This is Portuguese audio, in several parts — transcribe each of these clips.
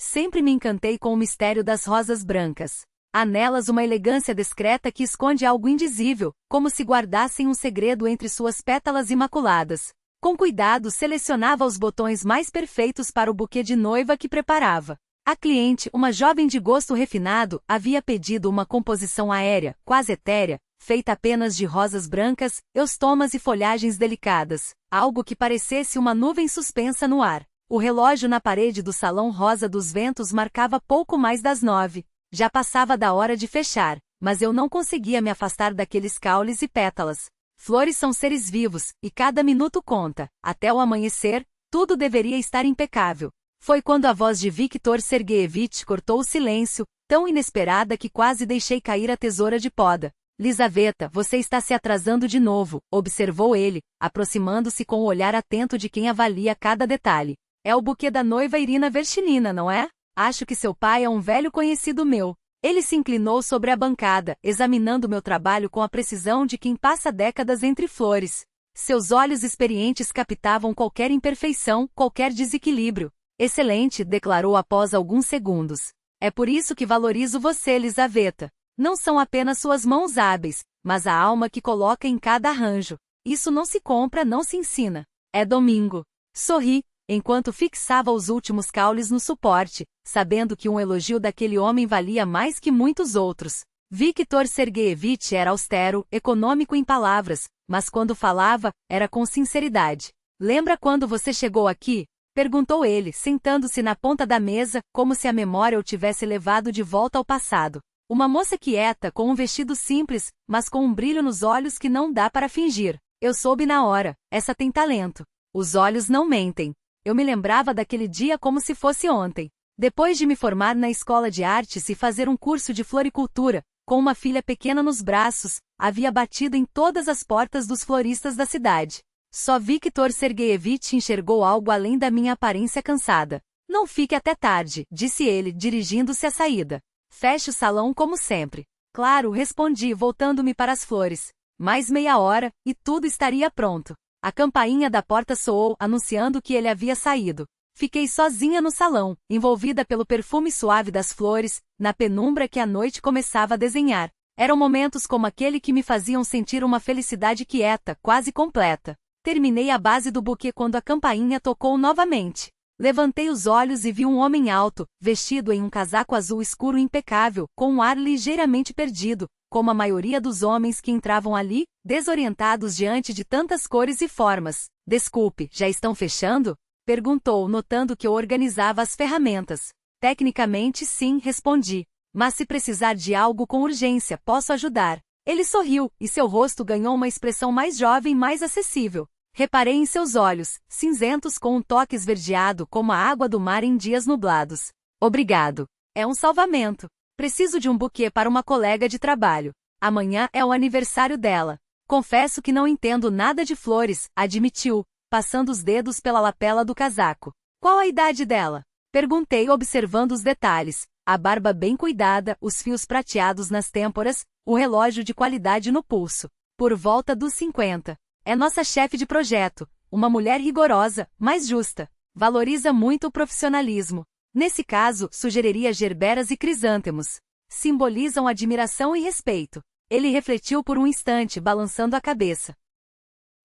Sempre me encantei com o mistério das rosas brancas. Há nelas uma elegância discreta que esconde algo indizível, como se guardassem um segredo entre suas pétalas imaculadas. Com cuidado selecionava os botões mais perfeitos para o buquê de noiva que preparava. A cliente, uma jovem de gosto refinado, havia pedido uma composição aérea, quase etérea, feita apenas de rosas brancas, eustomas e folhagens delicadas, algo que parecesse uma nuvem suspensa no ar. O relógio na parede do salão rosa dos ventos marcava pouco mais das 9. Já passava da hora de fechar, mas eu não conseguia me afastar daqueles caules e pétalas. Flores são seres vivos, e cada minuto conta. Até o amanhecer, tudo deveria estar impecável. Foi quando a voz de Viktor Sergueyevich cortou o silêncio, tão inesperada que quase deixei cair a tesoura de poda. Lizaveta, você está se atrasando de novo, observou ele, aproximando-se com o olhar atento de quem avalia cada detalhe. É o buquê da noiva Irina Verchinina, não é? Acho que seu pai é um velho conhecido meu. Ele se inclinou sobre a bancada, examinando meu trabalho com a precisão de quem passa décadas entre flores. Seus olhos experientes captavam qualquer imperfeição, qualquer desequilíbrio. Excelente, declarou após alguns segundos. É por isso que valorizo você, Lizaveta. Não são apenas suas mãos hábeis, mas a alma que coloca em cada arranjo. Isso não se compra, não se ensina. É domingo. Sorri, enquanto fixava os últimos caules no suporte, sabendo que um elogio daquele homem valia mais que muitos outros. Viktor Sergueyevich era austero, econômico em palavras, mas quando falava, era com sinceridade. Lembra quando você chegou aqui? Perguntou ele, sentando-se na ponta da mesa, como se a memória o tivesse levado de volta ao passado. Uma moça quieta, com um vestido simples, mas com um brilho nos olhos que não dá para fingir. Eu soube na hora, essa tem talento. Os olhos não mentem. Eu me lembrava daquele dia como se fosse ontem. Depois de me formar na escola de artes e fazer um curso de floricultura, com uma filha pequena nos braços, havia batido em todas as portas dos floristas da cidade. Só Viktor Sergueyevich enxergou algo além da minha aparência cansada. Não fique até tarde, disse ele, dirigindo-se à saída. Feche o salão como sempre. Claro, respondi, voltando-me para as flores. Mais meia hora, e tudo estaria pronto. A campainha da porta soou, anunciando que ele havia saído. Fiquei sozinha no salão, envolvida pelo perfume suave das flores, na penumbra que a noite começava a desenhar. Eram momentos como aquele que me faziam sentir uma felicidade quieta, quase completa. Terminei a base do buquê quando a campainha tocou novamente. Levantei os olhos e vi um homem alto, vestido em um casaco azul escuro impecável, com um ar ligeiramente perdido, como a maioria dos homens que entravam ali, desorientados diante de tantas cores e formas. Desculpe, já estão fechando? Perguntou, notando que eu organizava as ferramentas. Tecnicamente sim, respondi. Mas se precisar de algo com urgência, posso ajudar. Ele sorriu, e seu rosto ganhou uma expressão mais jovem e mais acessível. Reparei em seus olhos, cinzentos com um toque esverdeado como a água do mar em dias nublados. Obrigado. É um salvamento. Preciso de um buquê para uma colega de trabalho. Amanhã é o aniversário dela. Confesso que não entendo nada de flores, admitiu, passando os dedos pela lapela do casaco. Qual a idade dela? Perguntei observando os detalhes. A barba bem cuidada, os fios prateados nas têmporas, o relógio de qualidade no pulso. Por volta dos 50. É nossa chefe de projeto, uma mulher rigorosa, mas justa. Valoriza muito o profissionalismo. Nesse caso, sugeriria gerberas e crisântemos. Simbolizam admiração e respeito. Ele refletiu por um instante, balançando a cabeça.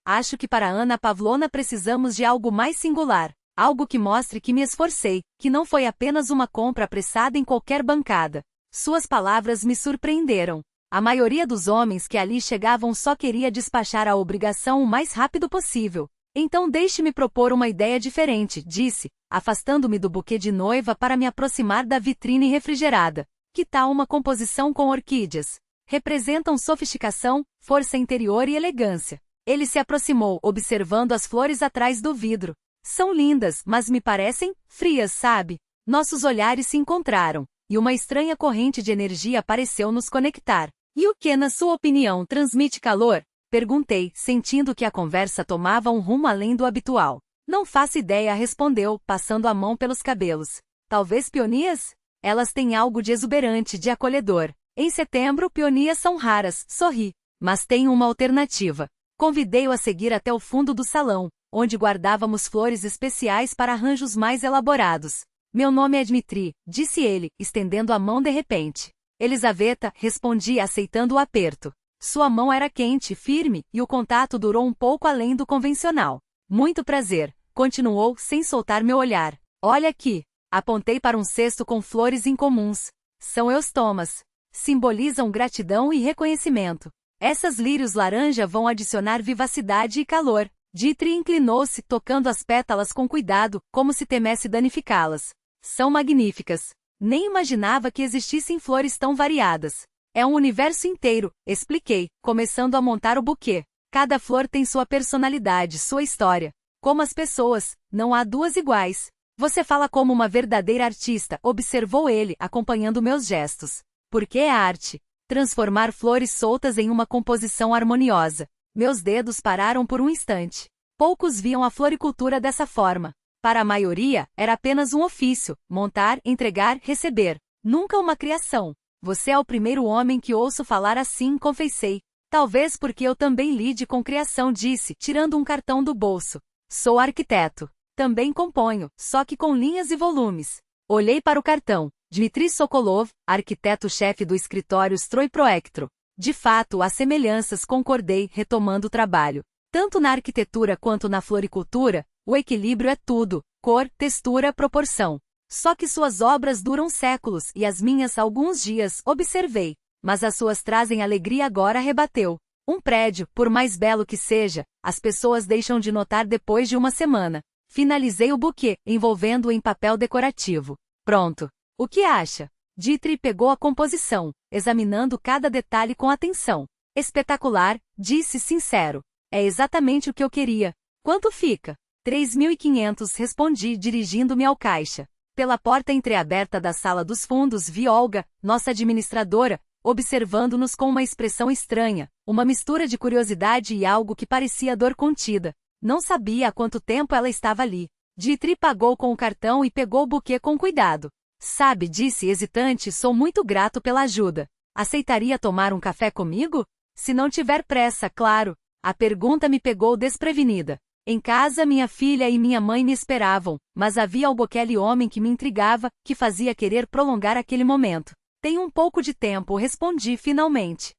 Acho que para Ana Pavlovna precisamos de algo mais singular. Algo que mostre que me esforcei, que não foi apenas uma compra apressada em qualquer bancada. Suas palavras me surpreenderam. A maioria dos homens que ali chegavam só queria despachar a obrigação o mais rápido possível. Então deixe-me propor uma ideia diferente, disse, afastando-me do buquê de noiva para me aproximar da vitrine refrigerada. Que tal uma composição com orquídeas? Representam sofisticação, força interior e elegância. Ele se aproximou, observando as flores atrás do vidro. São lindas, mas me parecem frias, sabe? Nossos olhares se encontraram, e uma estranha corrente de energia pareceu nos conectar. E o que, na sua opinião, transmite calor? Perguntei, sentindo que a conversa tomava um rumo além do habitual. Não faço ideia, respondeu, passando a mão pelos cabelos. Talvez peonias? Elas têm algo de exuberante, de acolhedor. Em setembro, peonias são raras, sorri. Mas tenho uma alternativa. Convidei-o a seguir até o fundo do salão, onde guardávamos flores especiais para arranjos mais elaborados. Meu nome é Dmitri, disse ele, estendendo a mão de repente. Elisaveta, respondi aceitando o aperto. Sua mão era quente, firme, e o contato durou um pouco além do convencional. Muito prazer, continuou, sem soltar meu olhar. Olha aqui. Apontei para um cesto com flores incomuns. São eustomas. Simbolizam gratidão e reconhecimento. Essas lírios laranja vão adicionar vivacidade e calor. Dmitri inclinou-se, tocando as pétalas com cuidado, como se temesse danificá-las. São magníficas. Nem imaginava que existissem flores tão variadas. É um universo inteiro, expliquei, começando a montar o buquê. Cada flor tem sua personalidade, sua história. Como as pessoas, não há duas iguais. Você fala como uma verdadeira artista, observou ele, acompanhando meus gestos. Porque é arte. Transformar flores soltas em uma composição harmoniosa. Meus dedos pararam por um instante. Poucos viam a floricultura dessa forma. Para a maioria, era apenas um ofício, montar, entregar, receber. Nunca uma criação. Você é o primeiro homem que ouço falar assim, confessei. Talvez porque eu também lide com criação, disse, tirando um cartão do bolso. Sou arquiteto. Também componho, só que com linhas e volumes. Olhei para o cartão. Dmitri Sokolov, arquiteto-chefe do escritório Stroyproektro. De fato, há semelhanças, concordei, retomando o trabalho. Tanto na arquitetura quanto na floricultura, o equilíbrio é tudo, cor, textura, proporção. Só que suas obras duram séculos e as minhas alguns dias, observei. Mas as suas trazem alegria agora, rebateu. Um prédio, por mais belo que seja, as pessoas deixam de notar depois de uma semana. Finalizei o buquê, envolvendo-o em papel decorativo. Pronto. O que acha? Dmitri pegou a composição, examinando cada detalhe com atenção. Espetacular, disse sincero. É exatamente o que eu queria. Quanto fica? 3.500, respondi, dirigindo-me ao caixa. Pela porta entreaberta da sala dos fundos vi Olga, nossa administradora, observando-nos com uma expressão estranha, uma mistura de curiosidade e algo que parecia dor contida. Não sabia há quanto tempo ela estava ali. Dmitri pagou com o cartão e pegou o buquê com cuidado. Sabe, disse hesitante, sou muito grato pela ajuda. Aceitaria tomar um café comigo? Se não tiver pressa, claro. A pergunta me pegou desprevenida. Em casa minha filha e minha mãe me esperavam, mas havia algo aquele homem que me intrigava, que fazia querer prolongar aquele momento. Tenho um pouco de tempo, respondi finalmente.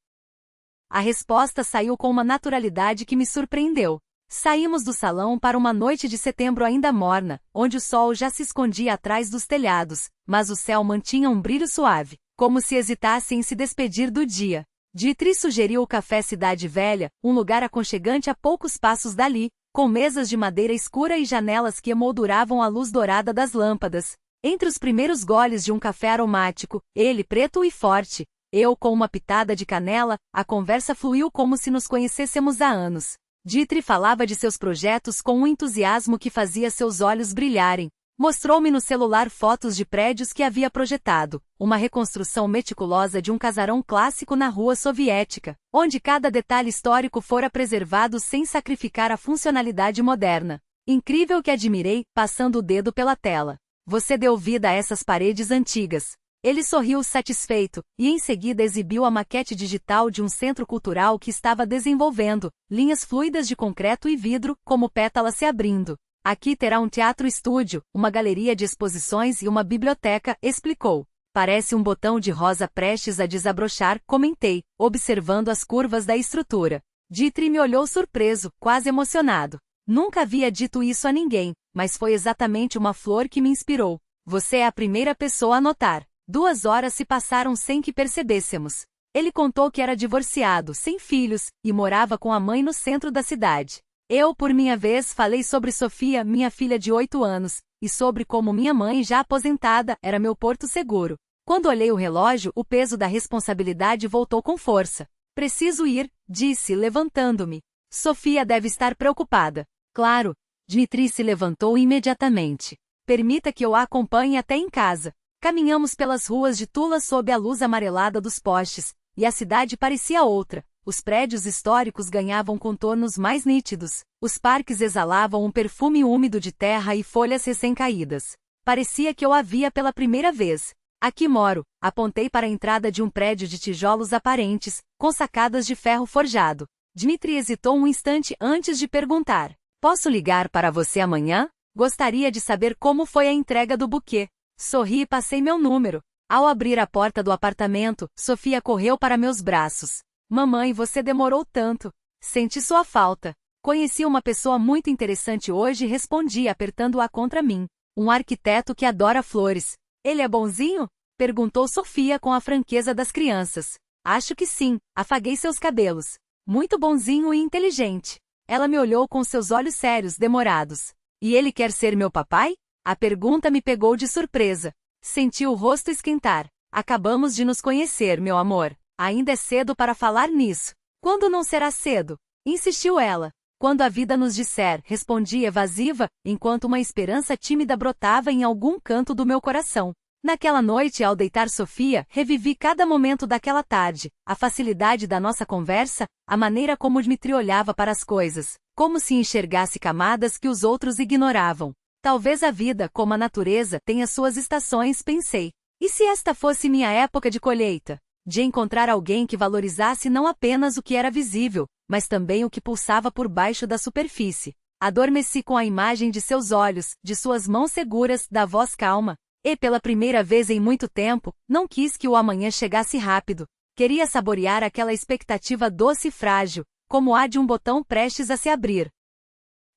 A resposta saiu com uma naturalidade que me surpreendeu. Saímos do salão para uma noite de setembro ainda morna, onde o sol já se escondia atrás dos telhados, mas o céu mantinha um brilho suave, como se hesitasse em se despedir do dia. Dmitri sugeriu o Café Cidade Velha, um lugar aconchegante a poucos passos dali, com mesas de madeira escura e janelas que emolduravam a luz dourada das lâmpadas. Entre os primeiros goles de um café aromático, ele preto e forte, eu com uma pitada de canela, a conversa fluiu como se nos conhecêssemos há anos. Dmitri falava de seus projetos com um entusiasmo que fazia seus olhos brilharem. Mostrou-me no celular fotos de prédios que havia projetado, uma reconstrução meticulosa de um casarão clássico na rua soviética, onde cada detalhe histórico fora preservado sem sacrificar a funcionalidade moderna. Incrível que admirei, passando o dedo pela tela. Você deu vida a essas paredes antigas. Ele sorriu satisfeito, e em seguida exibiu a maquete digital de um centro cultural que estava desenvolvendo, linhas fluidas de concreto e vidro, como pétalas se abrindo. Aqui terá um teatro-estúdio, uma galeria de exposições e uma biblioteca, explicou. Parece um botão de rosa prestes a desabrochar, comentei, observando as curvas da estrutura. Dmitri me olhou surpreso, quase emocionado. Nunca havia dito isso a ninguém, mas foi exatamente uma flor que me inspirou. Você é a primeira pessoa a notar. 2 horas se passaram sem que percebêssemos. Ele contou que era divorciado, sem filhos, e morava com a mãe no centro da cidade. Eu, por minha vez, falei sobre Sofia, minha filha de 8 anos, e sobre como minha mãe, já aposentada, era meu porto seguro. Quando olhei o relógio, o peso da responsabilidade voltou com força. Preciso ir, disse, levantando-me. Sofia deve estar preocupada. Claro. Dmitri se levantou imediatamente. Permita que eu a acompanhe até em casa. Caminhamos pelas ruas de Tula sob a luz amarelada dos postes, e a cidade parecia outra. Os prédios históricos ganhavam contornos mais nítidos. Os parques exalavam um perfume úmido de terra e folhas recém-caídas. Parecia que eu a via pela primeira vez. Aqui moro, apontei para a entrada de um prédio de tijolos aparentes, com sacadas de ferro forjado. Dmitri hesitou um instante antes de perguntar. Posso ligar para você amanhã? Gostaria de saber como foi a entrega do buquê. Sorri e passei meu número. Ao abrir a porta do apartamento, Sofia correu para meus braços. Mamãe, você demorou tanto. Senti sua falta. Conheci uma pessoa muito interessante hoje, respondi apertando-a contra mim. Um arquiteto que adora flores. Ele é bonzinho? Perguntou Sofia com a franqueza das crianças. Acho que sim, afaguei seus cabelos. Muito bonzinho e inteligente. Ela me olhou com seus olhos sérios, demorados. E ele quer ser meu papai? A pergunta me pegou de surpresa. Senti o rosto esquentar. Acabamos de nos conhecer, meu amor. Ainda é cedo para falar nisso. Quando não será cedo? Insistiu ela. Quando a vida nos disser, respondi evasiva, enquanto uma esperança tímida brotava em algum canto do meu coração. Naquela noite, ao deitar Sofia, revivi cada momento daquela tarde, a facilidade da nossa conversa, a maneira como Dmitry olhava para as coisas, como se enxergasse camadas que os outros ignoravam. Talvez a vida, como a natureza, tenha suas estações, pensei. E se esta fosse minha época de colheita? De encontrar alguém que valorizasse não apenas o que era visível, mas também o que pulsava por baixo da superfície. Adormeci com a imagem de seus olhos, de suas mãos seguras, da voz calma. E pela primeira vez em muito tempo, não quis que o amanhã chegasse rápido. Queria saborear aquela expectativa doce e frágil, como a de um botão prestes a se abrir.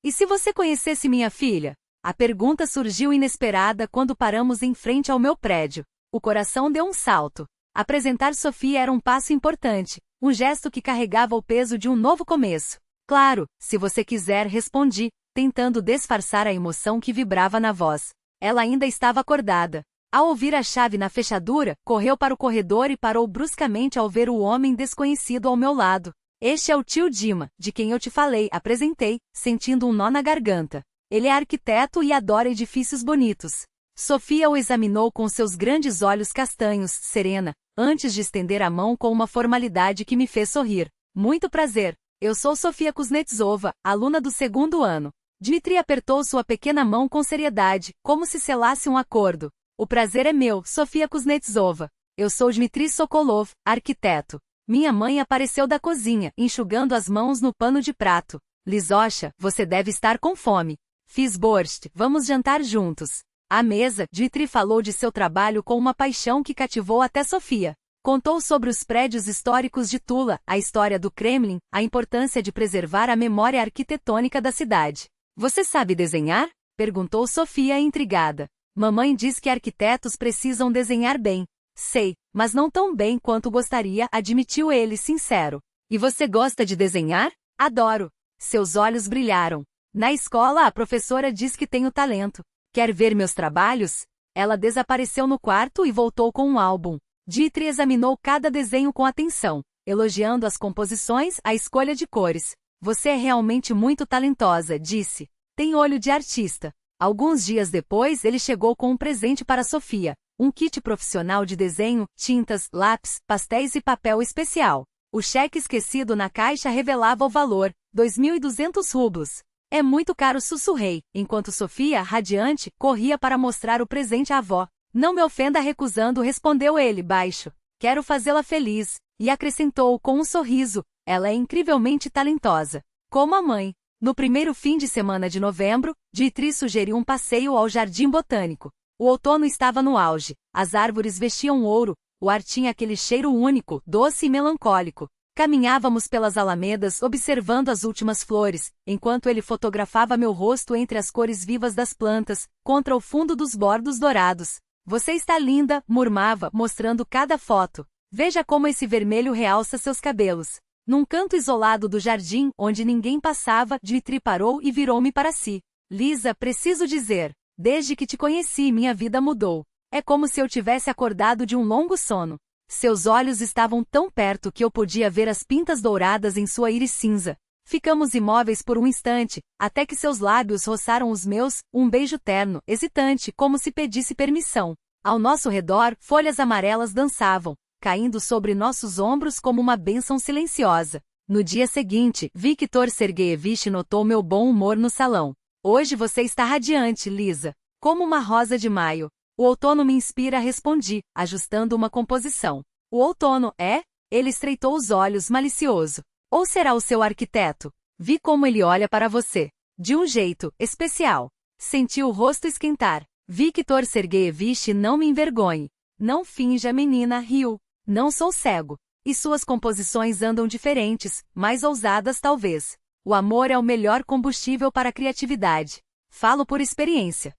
E se você conhecesse minha filha? A pergunta surgiu inesperada quando paramos em frente ao meu prédio. O coração deu um salto. Apresentar Sofia era um passo importante, um gesto que carregava o peso de um novo começo. Claro, se você quiser, respondi, tentando disfarçar a emoção que vibrava na voz. Ela ainda estava acordada. Ao ouvir a chave na fechadura, correu para o corredor e parou bruscamente ao ver o homem desconhecido ao meu lado. Este é o tio Dima, de quem eu te falei, apresentei, sentindo um nó na garganta. Ele é arquiteto e adora edifícios bonitos. Sofia o examinou com seus grandes olhos castanhos, serena, antes de estender a mão com uma formalidade que me fez sorrir. Muito prazer. Eu sou Sofia Kuznetsova, aluna do 2º ano. Dmitry apertou sua pequena mão com seriedade, como se selasse um acordo. O prazer é meu, Sofia Kuznetsova. Eu sou Dmitry Sokolov, arquiteto. Minha mãe apareceu da cozinha, enxugando as mãos no pano de prato. Lizocha, você deve estar com fome. Fiz borscht, vamos jantar juntos. À mesa, Dmitry falou de seu trabalho com uma paixão que cativou até Sofia. Contou sobre os prédios históricos de Tula, a história do Kremlin, a importância de preservar a memória arquitetônica da cidade. Você sabe desenhar? Perguntou Sofia intrigada. Mamãe diz que arquitetos precisam desenhar bem. Sei, mas não tão bem quanto gostaria, admitiu ele sincero. E você gosta de desenhar? Adoro. Seus olhos brilharam. Na escola a professora diz que tenho talento. Quer ver meus trabalhos? Ela desapareceu no quarto e voltou com um álbum. Dmitry examinou cada desenho com atenção, elogiando as composições, a escolha de cores. Você é realmente muito talentosa, disse. Tem olho de artista. Alguns dias depois ele chegou com um presente para Sofia. Um kit profissional de desenho, tintas, lápis, pastéis e papel especial. O cheque esquecido na caixa revelava o valor, 2.200 rublos. É muito caro, sussurrei, enquanto Sofia, radiante, corria para mostrar o presente à avó. Não me ofenda recusando, respondeu ele, baixo. Quero fazê-la feliz. E acrescentou com um sorriso, ela é incrivelmente talentosa. Como a mãe. No primeiro fim de semana de novembro, Dmitry sugeriu um passeio ao Jardim Botânico. O outono estava no auge, as árvores vestiam ouro, o ar tinha aquele cheiro único, doce e melancólico. Caminhávamos pelas alamedas observando as últimas flores, enquanto ele fotografava meu rosto entre as cores vivas das plantas, contra o fundo dos bordos dourados. Você está linda, murmava, mostrando cada foto. Veja como esse vermelho realça seus cabelos. Num canto isolado do jardim, onde ninguém passava, Dmitry parou e virou-me para si. Lisa, preciso dizer, desde que te conheci minha vida mudou. É como se eu tivesse acordado de um longo sono. Seus olhos estavam tão perto que eu podia ver as pintas douradas em sua íris cinza. Ficamos imóveis por um instante, até que seus lábios roçaram os meus, um beijo terno, hesitante, como se pedisse permissão. Ao nosso redor, folhas amarelas dançavam, caindo sobre nossos ombros como uma bênção silenciosa. No dia seguinte, Viktor Sergeyevich notou meu bom humor no salão. Hoje você está radiante, Lisa. Como uma rosa de maio. O outono me inspira, respondi, ajustando uma composição. O outono, é? Ele estreitou os olhos, malicioso. Ou será o seu arquiteto? Vi como ele olha para você. De um jeito especial. Senti o rosto esquentar. Victor Sergeyevich, não me envergonhe. Não finja, menina, riu. Não sou cego. E suas composições andam diferentes, mais ousadas talvez. O amor é o melhor combustível para a criatividade. Falo por experiência.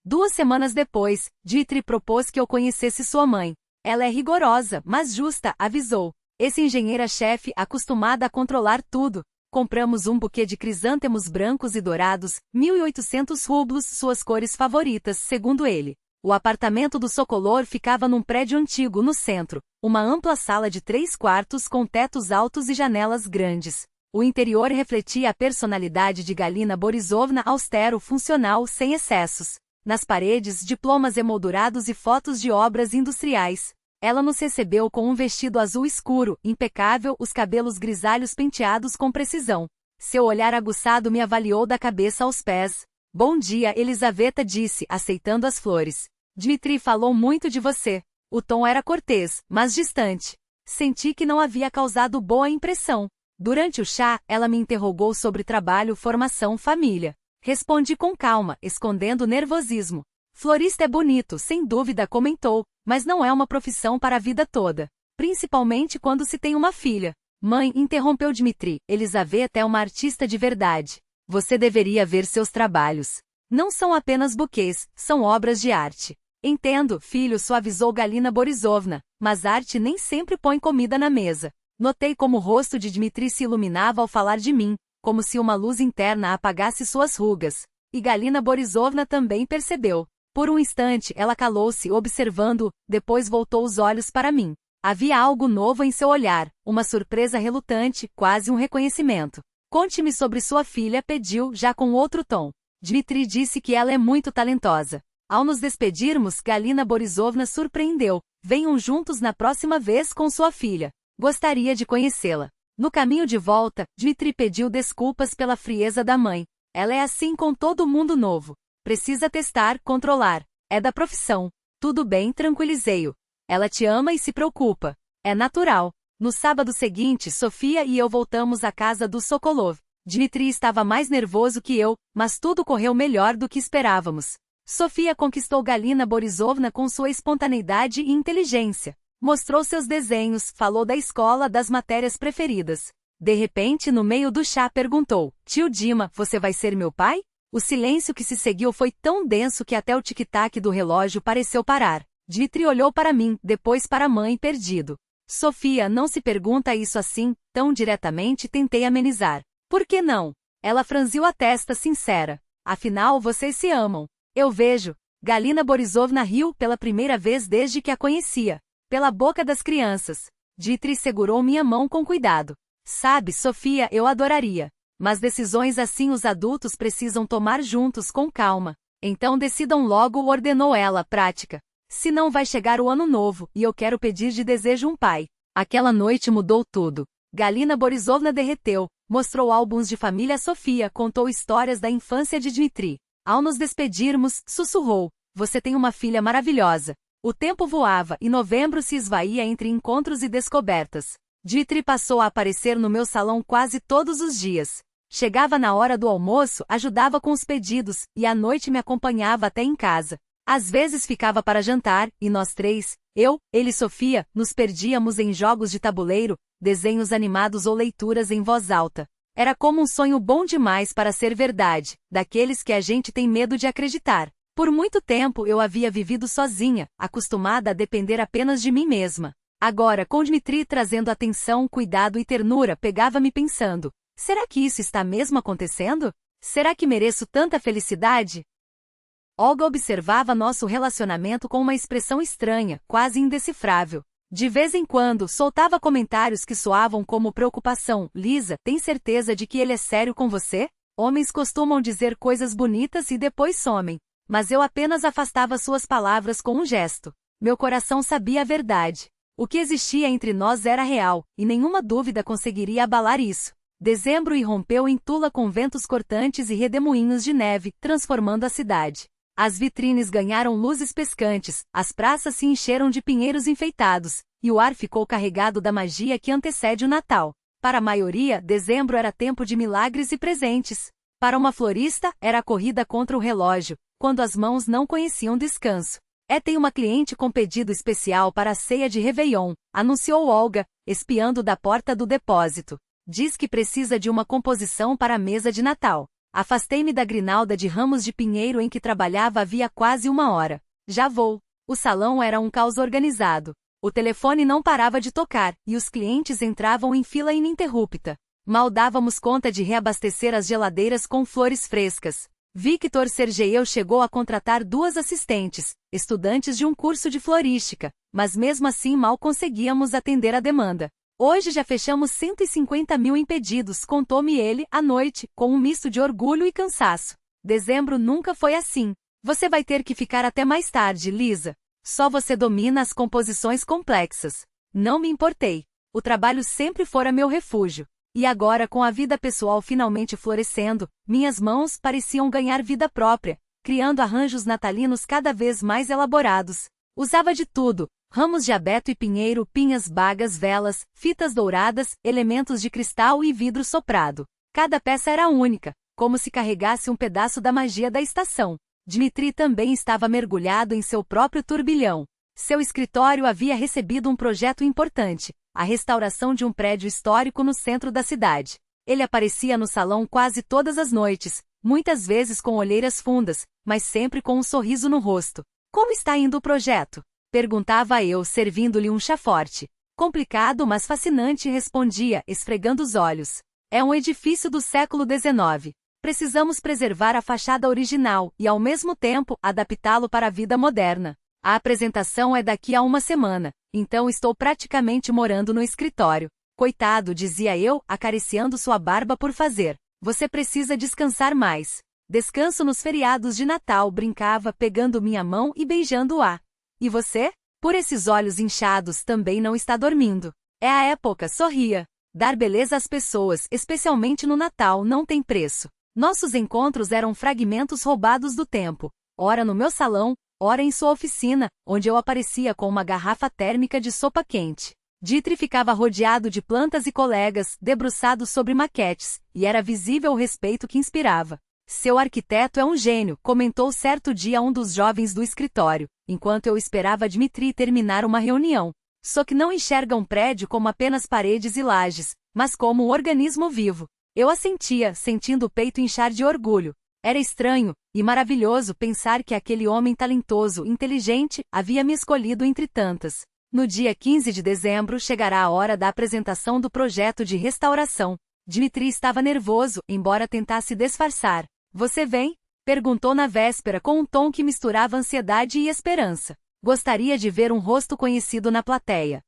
2 semanas depois, Dmitri propôs que eu conhecesse sua mãe. Ela é rigorosa, mas justa, avisou. Esse engenheira-chefe, acostumada a controlar tudo. Compramos um buquê de crisântemos brancos e dourados, 1.800 rublos, suas cores favoritas, segundo ele. O apartamento do Sokolov ficava num prédio antigo no centro, uma ampla sala de 3 quartos com tetos altos e janelas grandes. O interior refletia a personalidade de Galina Borisovna, austero, funcional, sem excessos. Nas paredes, diplomas emoldurados e fotos de obras industriais. Ela nos recebeu com um vestido azul escuro, impecável, os cabelos grisalhos penteados com precisão. Seu olhar aguçado me avaliou da cabeça aos pés. Bom dia, Elisaveta disse, aceitando as flores. Dmitri falou muito de você. O tom era cortês, mas distante. Senti que não havia causado boa impressão. Durante o chá, ela me interrogou sobre trabalho, formação, família. Respondi com calma, escondendo o nervosismo. Florista é bonito, sem dúvida, comentou, mas não é uma profissão para a vida toda. Principalmente quando se tem uma filha. Mãe, interrompeu Dmitri, Elisaveta é uma artista de verdade. Você deveria ver seus trabalhos. Não são apenas buquês, são obras de arte. Entendo, filho, suavizou Galina Borisovna, mas arte nem sempre põe comida na mesa. Notei como o rosto de Dmitri se iluminava ao falar de mim, como se uma luz interna apagasse suas rugas. E Galina Borisovna também percebeu. Por um instante, ela calou-se, observando-o, depois voltou os olhos para mim. Havia algo novo em seu olhar, uma surpresa relutante, quase um reconhecimento. Conte-me sobre sua filha, pediu, já com outro tom. Dmitri disse que ela é muito talentosa. Ao nos despedirmos, Galina Borisovna surpreendeu. Venham juntos na próxima vez com sua filha. Gostaria de conhecê-la. No caminho de volta, Dmitri pediu desculpas pela frieza da mãe. Ela é assim com todo mundo novo. Precisa testar, controlar. É da profissão. Tudo bem, tranquilizei-o. Ela te ama e se preocupa. É natural. No sábado seguinte, Sofia e eu voltamos à casa do Sokolov. Dmitri estava mais nervoso que eu, mas tudo correu melhor do que esperávamos. Sofia conquistou Galina Borisovna com sua espontaneidade e inteligência. Mostrou seus desenhos, falou da escola, das matérias preferidas. De repente, no meio do chá, perguntou: Tio Dima, você vai ser meu pai? O silêncio que se seguiu foi tão denso que até o tic-tac do relógio pareceu parar. Dmitri olhou para mim, depois para a mãe, perdido. Sofia, não se pergunta isso assim, tão diretamente, tentei amenizar. Por que não? Ela franziu a testa, sincera. Afinal, vocês se amam. Eu vejo. Galina Borisovna riu pela primeira vez desde que a conhecia. Pela boca das crianças. Dmitri segurou minha mão com cuidado. Sabe, Sofia, eu adoraria. Mas decisões assim os adultos precisam tomar juntos com calma. Então decidam logo, ordenou ela, prática. Senão vai chegar o ano novo, e eu quero pedir de desejo um pai. Aquela noite mudou tudo. Galina Borisovna derreteu, mostrou álbuns de família a Sofia, contou histórias da infância de Dmitri. Ao nos despedirmos, sussurrou: Você tem uma filha maravilhosa. O tempo voava e novembro se esvaía entre encontros e descobertas. Dmitri passou a aparecer no meu salão quase todos os dias. Chegava na hora do almoço, ajudava com os pedidos, e à noite me acompanhava até em casa. Às vezes ficava para jantar, e nós três, eu, ele e Sofia, nos perdíamos em jogos de tabuleiro, desenhos animados ou leituras em voz alta. Era como um sonho bom demais para ser verdade, daqueles que a gente tem medo de acreditar. Por muito tempo eu havia vivido sozinha, acostumada a depender apenas de mim mesma. Agora, com Dmitri trazendo atenção, cuidado e ternura, pegava-me pensando: será que isso está mesmo acontecendo? Será que mereço tanta felicidade? Olga observava nosso relacionamento com uma expressão estranha, quase indecifrável. De vez em quando, soltava comentários que soavam como preocupação. Lisa, tem certeza de que ele é sério com você? Homens costumam dizer coisas bonitas e depois somem. Mas eu apenas afastava suas palavras com um gesto. Meu coração sabia a verdade. O que existia entre nós era real, e nenhuma dúvida conseguiria abalar isso. Dezembro irrompeu em Tula com ventos cortantes e redemoinhos de neve, transformando a cidade. As vitrines ganharam luzes piscantes, as praças se encheram de pinheiros enfeitados, e o ar ficou carregado da magia que antecede o Natal. Para a maioria, dezembro era tempo de milagres e presentes. Para uma florista, era a corrida contra o relógio, quando as mãos não conheciam descanso. Tem uma cliente com pedido especial para a ceia de Réveillon, anunciou Olga, espiando da porta do depósito. Diz que precisa de uma composição para a mesa de Natal. Afastei-me da grinalda de ramos de pinheiro em que trabalhava havia quase 1 hora. Já vou. O salão era um caos organizado. O telefone não parava de tocar, e os clientes entravam em fila ininterrupta. Mal dávamos conta de reabastecer as geladeiras com flores frescas. Victor Sergeyev chegou a contratar 2 assistentes, estudantes de um curso de florística, mas mesmo assim mal conseguíamos atender a demanda. Hoje já fechamos 150 mil em pedidos, contou-me ele, à noite, com um misto de orgulho e cansaço. Dezembro nunca foi assim. Você vai ter que ficar até mais tarde, Lisa. Só você domina as composições complexas. Não me importei. O trabalho sempre fora meu refúgio. E agora, com a vida pessoal finalmente florescendo, minhas mãos pareciam ganhar vida própria, criando arranjos natalinos cada vez mais elaborados. Usava de tudo: ramos de abeto e pinheiro, pinhas, bagas, velas, fitas douradas, elementos de cristal e vidro soprado. Cada peça era única, como se carregasse um pedaço da magia da estação. Dmitri também estava mergulhado em seu próprio turbilhão. Seu escritório havia recebido um projeto importante: a restauração de um prédio histórico no centro da cidade. Ele aparecia no salão quase todas as noites, muitas vezes com olheiras fundas, mas sempre com um sorriso no rosto. Como está indo o projeto? Perguntava eu, servindo-lhe um chá forte. Complicado, mas fascinante, respondia, esfregando os olhos. É um edifício do século XIX. Precisamos preservar a fachada original e, ao mesmo tempo, adaptá-lo para a vida moderna. A apresentação é daqui a 1 semana, então estou praticamente morando no escritório. Coitado, dizia eu, acariciando sua barba por fazer. Você precisa descansar mais. Descanso nos feriados de Natal, brincava, pegando minha mão e beijando-a. E você? Por esses olhos inchados também não está dormindo. É a época, sorria. Dar beleza às pessoas, especialmente no Natal, não tem preço. Nossos encontros eram fragmentos roubados do tempo. Ora no meu salão, ora em sua oficina, onde eu aparecia com uma garrafa térmica de sopa quente. Dmitri ficava rodeado de plantas e colegas, debruçado sobre maquetes, e era visível o respeito que inspirava. Seu arquiteto é um gênio, comentou certo dia um dos jovens do escritório, enquanto eu esperava Dmitri terminar uma reunião. Só que não enxerga um prédio como apenas paredes e lajes, mas como um organismo vivo. Eu assentia, sentindo o peito inchar de orgulho. Era estranho e maravilhoso pensar que aquele homem talentoso, inteligente, havia me escolhido entre tantas. No dia 15 de dezembro chegará a hora da apresentação do projeto de restauração. Dmitri estava nervoso, embora tentasse disfarçar. Você vem? Perguntou na véspera com um tom que misturava ansiedade e esperança. Gostaria de ver um rosto conhecido na plateia.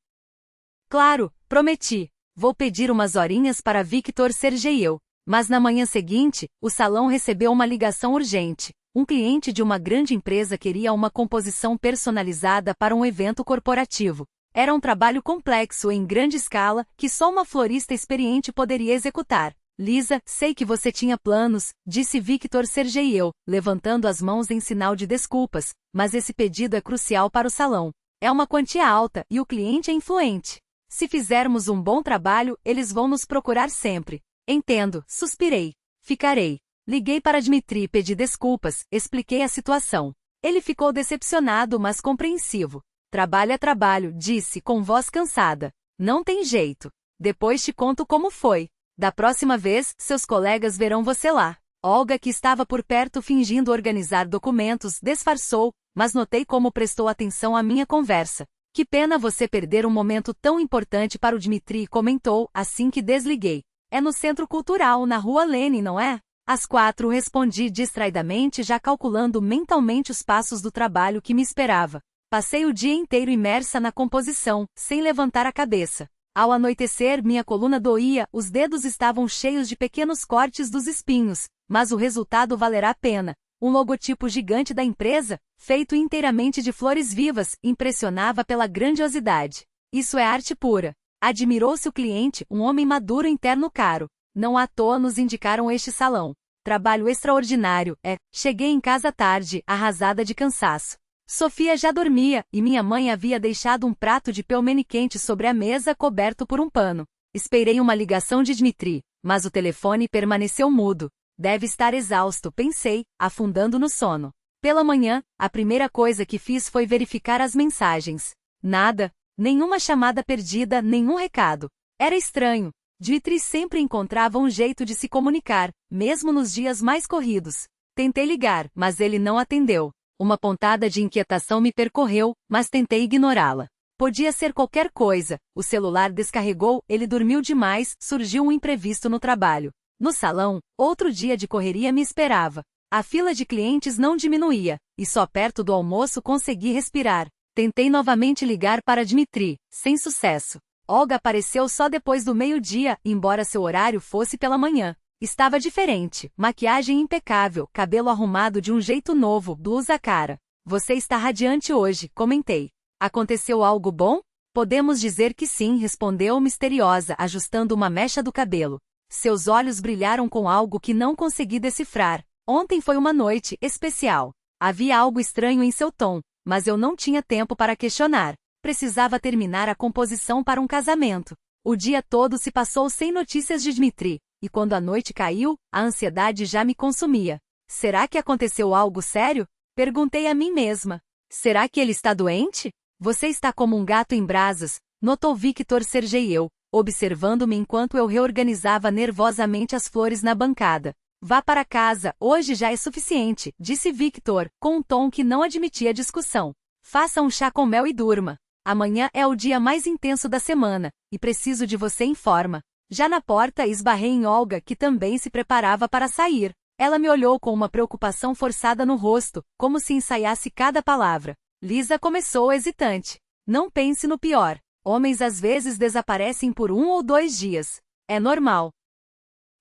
Claro, prometi. Vou pedir umas horinhas para Victor Sergeyev. Mas na manhã seguinte, o salão recebeu uma ligação urgente. Um cliente de uma grande empresa queria uma composição personalizada para um evento corporativo. Era um trabalho complexo em grande escala, que só uma florista experiente poderia executar. Lisa, sei que você tinha planos, disse Victor Sergeyev, levantando as mãos em sinal de desculpas, mas esse pedido é crucial para o salão. É uma quantia alta e o cliente é influente. Se fizermos um bom trabalho, eles vão nos procurar sempre. Entendo, suspirei. Ficarei. Liguei para Dmitri e pedi desculpas, expliquei a situação. Ele ficou decepcionado, mas compreensivo. Trabalho é trabalho, disse com voz cansada. Não tem jeito. Depois te conto como foi. Da próxima vez, seus colegas verão você lá. Olga, que estava por perto fingindo organizar documentos, disfarçou, mas notei como prestou atenção à minha conversa. Que pena você perder um momento tão importante para o Dmitri, comentou, assim que desliguei. É no Centro Cultural, na Rua Lenin, não é? Às 4, respondi distraidamente, já calculando mentalmente os passos do trabalho que me esperava. Passei o dia inteiro imersa na composição, sem levantar a cabeça. Ao anoitecer, minha coluna doía, os dedos estavam cheios de pequenos cortes dos espinhos, mas o resultado valerá a pena. Um logotipo gigante da empresa, feito inteiramente de flores vivas, impressionava pela grandiosidade. Isso é arte pura. Admirou-se o cliente, um homem maduro interno caro. Não à toa nos indicaram este salão. Trabalho extraordinário, Cheguei em casa tarde, arrasada de cansaço. Sofia já dormia, e minha mãe havia deixado um prato de pelmeni quente sobre a mesa coberto por um pano. Esperei uma ligação de Dmitri, mas o telefone permaneceu mudo. Deve estar exausto, pensei, afundando no sono. Pela manhã, a primeira coisa que fiz foi verificar as mensagens. Nada, nenhuma chamada perdida, nenhum recado. Era estranho. Dmitry sempre encontrava um jeito de se comunicar, mesmo nos dias mais corridos. Tentei ligar, mas ele não atendeu. Uma pontada de inquietação me percorreu, mas tentei ignorá-la. Podia ser qualquer coisa. O celular descarregou, ele dormiu demais, surgiu um imprevisto no trabalho. No salão, outro dia de correria me esperava. A fila de clientes não diminuía, e só perto do almoço consegui respirar. Tentei novamente ligar para Dmitry, sem sucesso. Olga apareceu só depois do meio-dia, embora seu horário fosse pela manhã. Estava diferente, maquiagem impecável, cabelo arrumado de um jeito novo, blusa cara. Você está radiante hoje, comentei. Aconteceu algo bom? Podemos dizer que sim, respondeu misteriosa, ajustando uma mecha do cabelo. Seus olhos brilharam com algo que não consegui decifrar. Ontem foi uma noite especial. Havia algo estranho em seu tom, mas eu não tinha tempo para questionar. Precisava terminar a composição para um casamento. O dia todo se passou sem notícias de Dmitry, e quando a noite caiu, a ansiedade já me consumia. Será que aconteceu algo sério? Perguntei a mim mesma. Será que ele está doente? Você está como um gato em brasas, notou Victor, serjei eu, observando-me enquanto eu reorganizava nervosamente as flores na bancada. Vá para casa, hoje já é suficiente, disse Victor, com um tom que não admitia discussão. Faça um chá com mel e durma. Amanhã é o dia mais intenso da semana, e preciso de você em forma. Já na porta esbarrei em Olga, que também se preparava para sair. Ela me olhou com uma preocupação forçada no rosto, como se ensaiasse cada palavra. Lisa começou hesitante. Não pense no pior. Homens às vezes desaparecem por 1 ou 2 dias. É normal.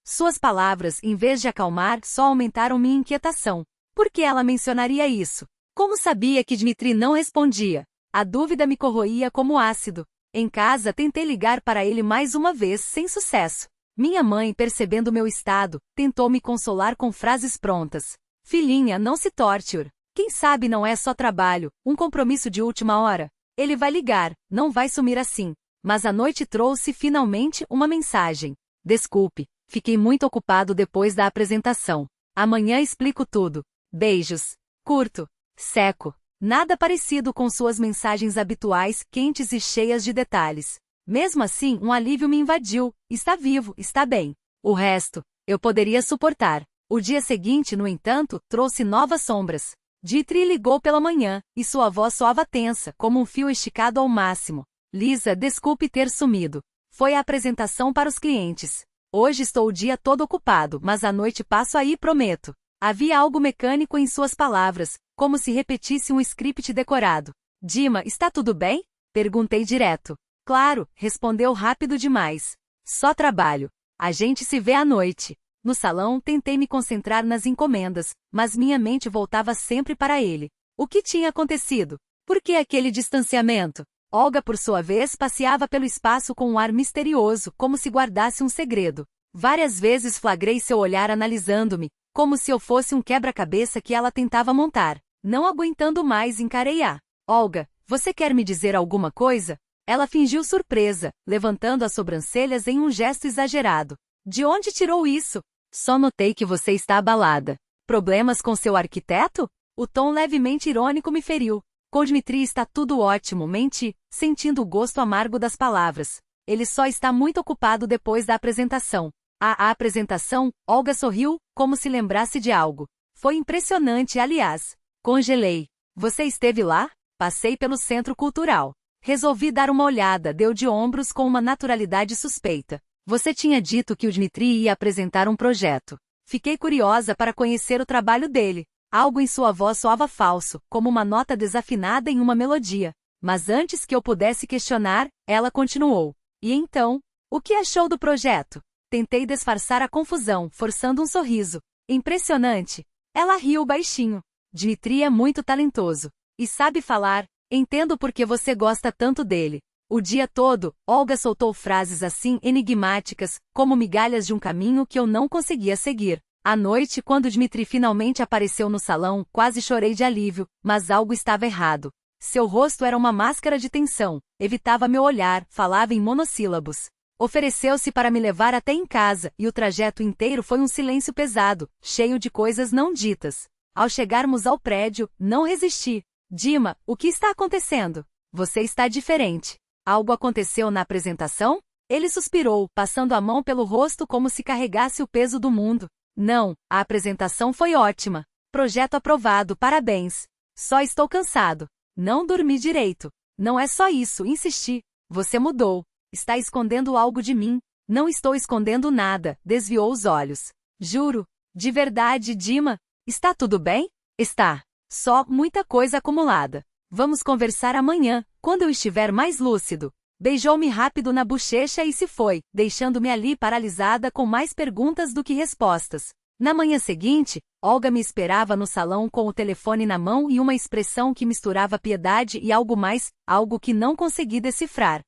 Suas palavras, em vez de acalmar, só aumentaram minha inquietação. Por que ela mencionaria isso? Como sabia que Dmitry não respondia? A dúvida me corroía como ácido. Em casa tentei ligar para ele mais uma vez, sem sucesso. Minha mãe, percebendo meu estado, tentou me consolar com frases prontas. Filhinha, não se torture. Quem sabe não é só trabalho, um compromisso de última hora. Ele vai ligar, não vai sumir assim. Mas a noite trouxe finalmente uma mensagem. Desculpe. Fiquei muito ocupado depois da apresentação. Amanhã explico tudo. Beijos. Curto. Seco. Nada parecido com suas mensagens habituais, quentes e cheias de detalhes. Mesmo assim, um alívio me invadiu. Está vivo, está bem. O resto, eu poderia suportar. O dia seguinte, no entanto, trouxe novas sombras. Dmitry ligou pela manhã, e sua voz soava tensa, como um fio esticado ao máximo. Lisa, desculpe ter sumido. Foi a apresentação para os clientes. Hoje estou o dia todo ocupado, mas à noite passo aí, prometo. Havia algo mecânico em suas palavras, como se repetisse um script decorado. Dima, está tudo bem? Perguntei direto. Claro, respondeu rápido demais. Só trabalho. A gente se vê à noite. No salão, tentei me concentrar nas encomendas, mas minha mente voltava sempre para ele. O que tinha acontecido? Por que aquele distanciamento? Olga, por sua vez, passeava pelo espaço com um ar misterioso, como se guardasse um segredo. Várias vezes flagrei seu olhar analisando-me, como se eu fosse um quebra-cabeça que ela tentava montar. Não aguentando mais, encarei-a. Olga, você quer me dizer alguma coisa? Ela fingiu surpresa, levantando as sobrancelhas em um gesto exagerado. De onde tirou isso? Só notei que você está abalada. Problemas com seu arquiteto? O tom levemente irônico me feriu. Com Dmitry está tudo ótimo, menti, sentindo o gosto amargo das palavras. Ele só está muito ocupado depois da apresentação. A apresentação, Olga sorriu, como se lembrasse de algo. Foi impressionante, aliás. Congelei. Você esteve lá? Passei pelo centro cultural. Resolvi dar uma olhada, deu de ombros com uma naturalidade suspeita. Você tinha dito que o Dmitry ia apresentar um projeto. Fiquei curiosa para conhecer o trabalho dele. Algo em sua voz soava falso, como uma nota desafinada em uma melodia. Mas antes que eu pudesse questionar, ela continuou. E então? O que achou do projeto? Tentei disfarçar a confusão, forçando um sorriso. Impressionante. Ela riu baixinho. Dmitry é muito talentoso. E sabe falar. Entendo por que você gosta tanto dele. O dia todo, Olga soltou frases assim enigmáticas, como migalhas de um caminho que eu não conseguia seguir. À noite, quando Dmitry finalmente apareceu no salão, quase chorei de alívio, mas algo estava errado. Seu rosto era uma máscara de tensão, evitava meu olhar, falava em monossílabos. Ofereceu-se para me levar até em casa, e o trajeto inteiro foi um silêncio pesado, cheio de coisas não ditas. Ao chegarmos ao prédio, não resisti. Dima, o que está acontecendo? Você está diferente. Algo aconteceu na apresentação? Ele suspirou, passando a mão pelo rosto como se carregasse o peso do mundo. Não, a apresentação foi ótima. Projeto aprovado, parabéns. Só estou cansado. Não dormi direito. Não é só isso, insisti. Você mudou. Está escondendo algo de mim. Não estou escondendo nada, desviou os olhos. Juro. De verdade, Dima. Está tudo bem? Está. Só muita coisa acumulada. Vamos conversar amanhã, quando eu estiver mais lúcido. Beijou-me rápido na bochecha e se foi, deixando-me ali paralisada com mais perguntas do que respostas. Na manhã seguinte, Olga me esperava no salão com o telefone na mão e uma expressão que misturava piedade e algo mais, algo que não consegui decifrar.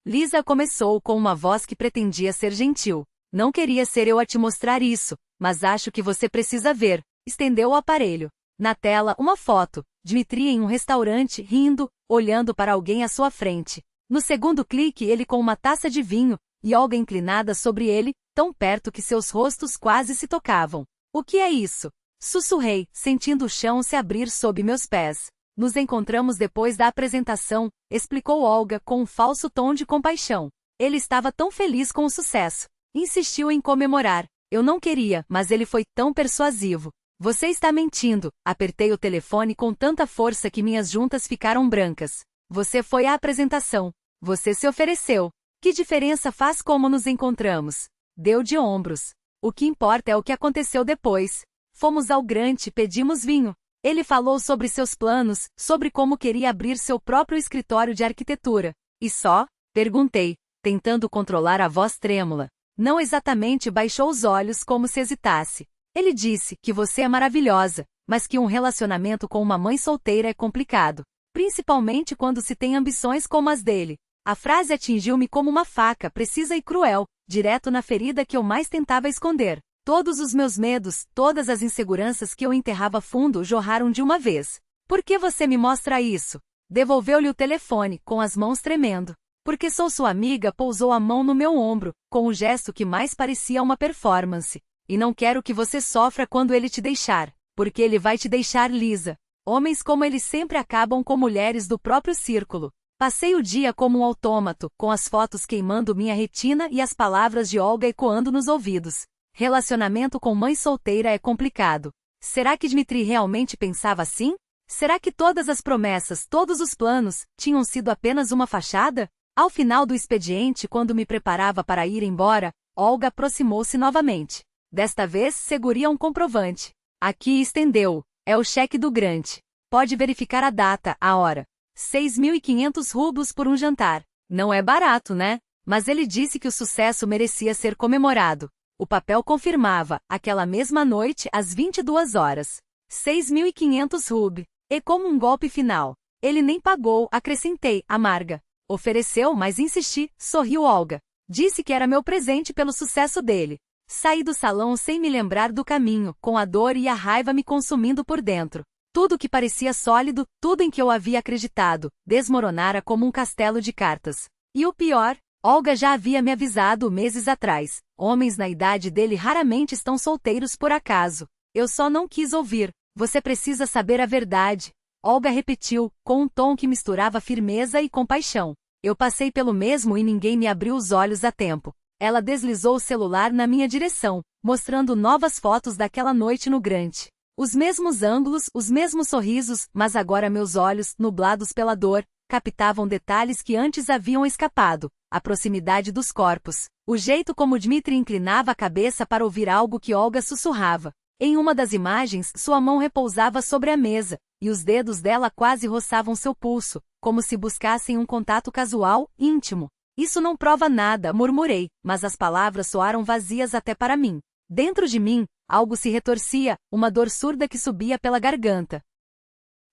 Lisa começou com uma voz que pretendia ser gentil. Não queria ser eu a te mostrar isso, mas acho que você precisa ver. Estendeu o aparelho. Na tela, uma foto. Dmitri em um restaurante, rindo, olhando para alguém à sua frente. No segundo clique, ele com uma taça de vinho, e Olga inclinada sobre ele, tão perto que seus rostos quase se tocavam. O que é isso? Sussurrei, sentindo o chão se abrir sob meus pés. Nos encontramos depois da apresentação, explicou Olga com um falso tom de compaixão. Ele estava tão feliz com o sucesso. Insistiu em comemorar. Eu não queria, mas ele foi tão persuasivo. Você está mentindo. Apertei o telefone com tanta força que minhas juntas ficaram brancas. Você foi à apresentação. Você se ofereceu. Que diferença faz como nos encontramos? Deu de ombros. O que importa é o que aconteceu depois. Fomos ao Grant e pedimos vinho. Ele falou sobre seus planos, sobre como queria abrir seu próprio escritório de arquitetura. E só? Perguntei, tentando controlar a voz trêmula. Não exatamente baixou os olhos como se hesitasse. Ele disse que você é maravilhosa, mas que um relacionamento com uma mãe solteira é complicado. Principalmente quando se tem ambições como as dele. A frase atingiu-me como uma faca precisa e cruel, direto na ferida que eu mais tentava esconder. Todos os meus medos, todas as inseguranças que eu enterrava fundo jorraram de uma vez. Por que você me mostra isso? Devolveu-lhe o telefone, com as mãos tremendo. Porque sou sua amiga, pousou a mão no meu ombro, com um gesto que mais parecia uma performance. E não quero que você sofra quando ele te deixar, porque ele vai te deixar, Lisa. Homens como ele sempre acabam com mulheres do próprio círculo. Passei o dia como um autômato, com as fotos queimando minha retina e as palavras de Olga ecoando nos ouvidos. Relacionamento com mãe solteira é complicado. Será que Dmitri realmente pensava assim? Será que todas as promessas, todos os planos, tinham sido apenas uma fachada? Ao final do expediente, quando me preparava para ir embora, Olga aproximou-se novamente. Desta vez, seguria um comprovante. Aqui estendeu. É o cheque do Grant. Pode verificar a data, a hora. 6.500 rublos por um jantar. Não é barato, né? Mas ele disse que o sucesso merecia ser comemorado. O papel confirmava, aquela mesma noite, às 22 horas. 6.500 rub. E como um golpe final. Ele nem pagou, acrescentei, amarga. Ofereceu, mas insisti, sorriu Olga. Disse que era meu presente pelo sucesso dele. Saí do salão sem me lembrar do caminho, com a dor e a raiva me consumindo por dentro. Tudo que parecia sólido, tudo em que eu havia acreditado, desmoronara como um castelo de cartas. E o pior, Olga já havia me avisado meses atrás. Homens na idade dele raramente estão solteiros por acaso. Eu só não quis ouvir. Você precisa saber a verdade. Olga repetiu, com um tom que misturava firmeza e compaixão. Eu passei pelo mesmo e ninguém me abriu os olhos a tempo. Ela deslizou o celular na minha direção, mostrando novas fotos daquela noite no Grant. Os mesmos ângulos, os mesmos sorrisos, mas agora meus olhos, nublados pela dor, captavam detalhes que antes haviam escapado. A proximidade dos corpos. O jeito como Dmitri inclinava a cabeça para ouvir algo que Olga sussurrava. Em uma das imagens, sua mão repousava sobre a mesa, e os dedos dela quase roçavam seu pulso, como se buscassem um contato casual, íntimo. Isso não prova nada, murmurei, mas as palavras soaram vazias até para mim. Dentro de mim, algo se retorcia, uma dor surda que subia pela garganta.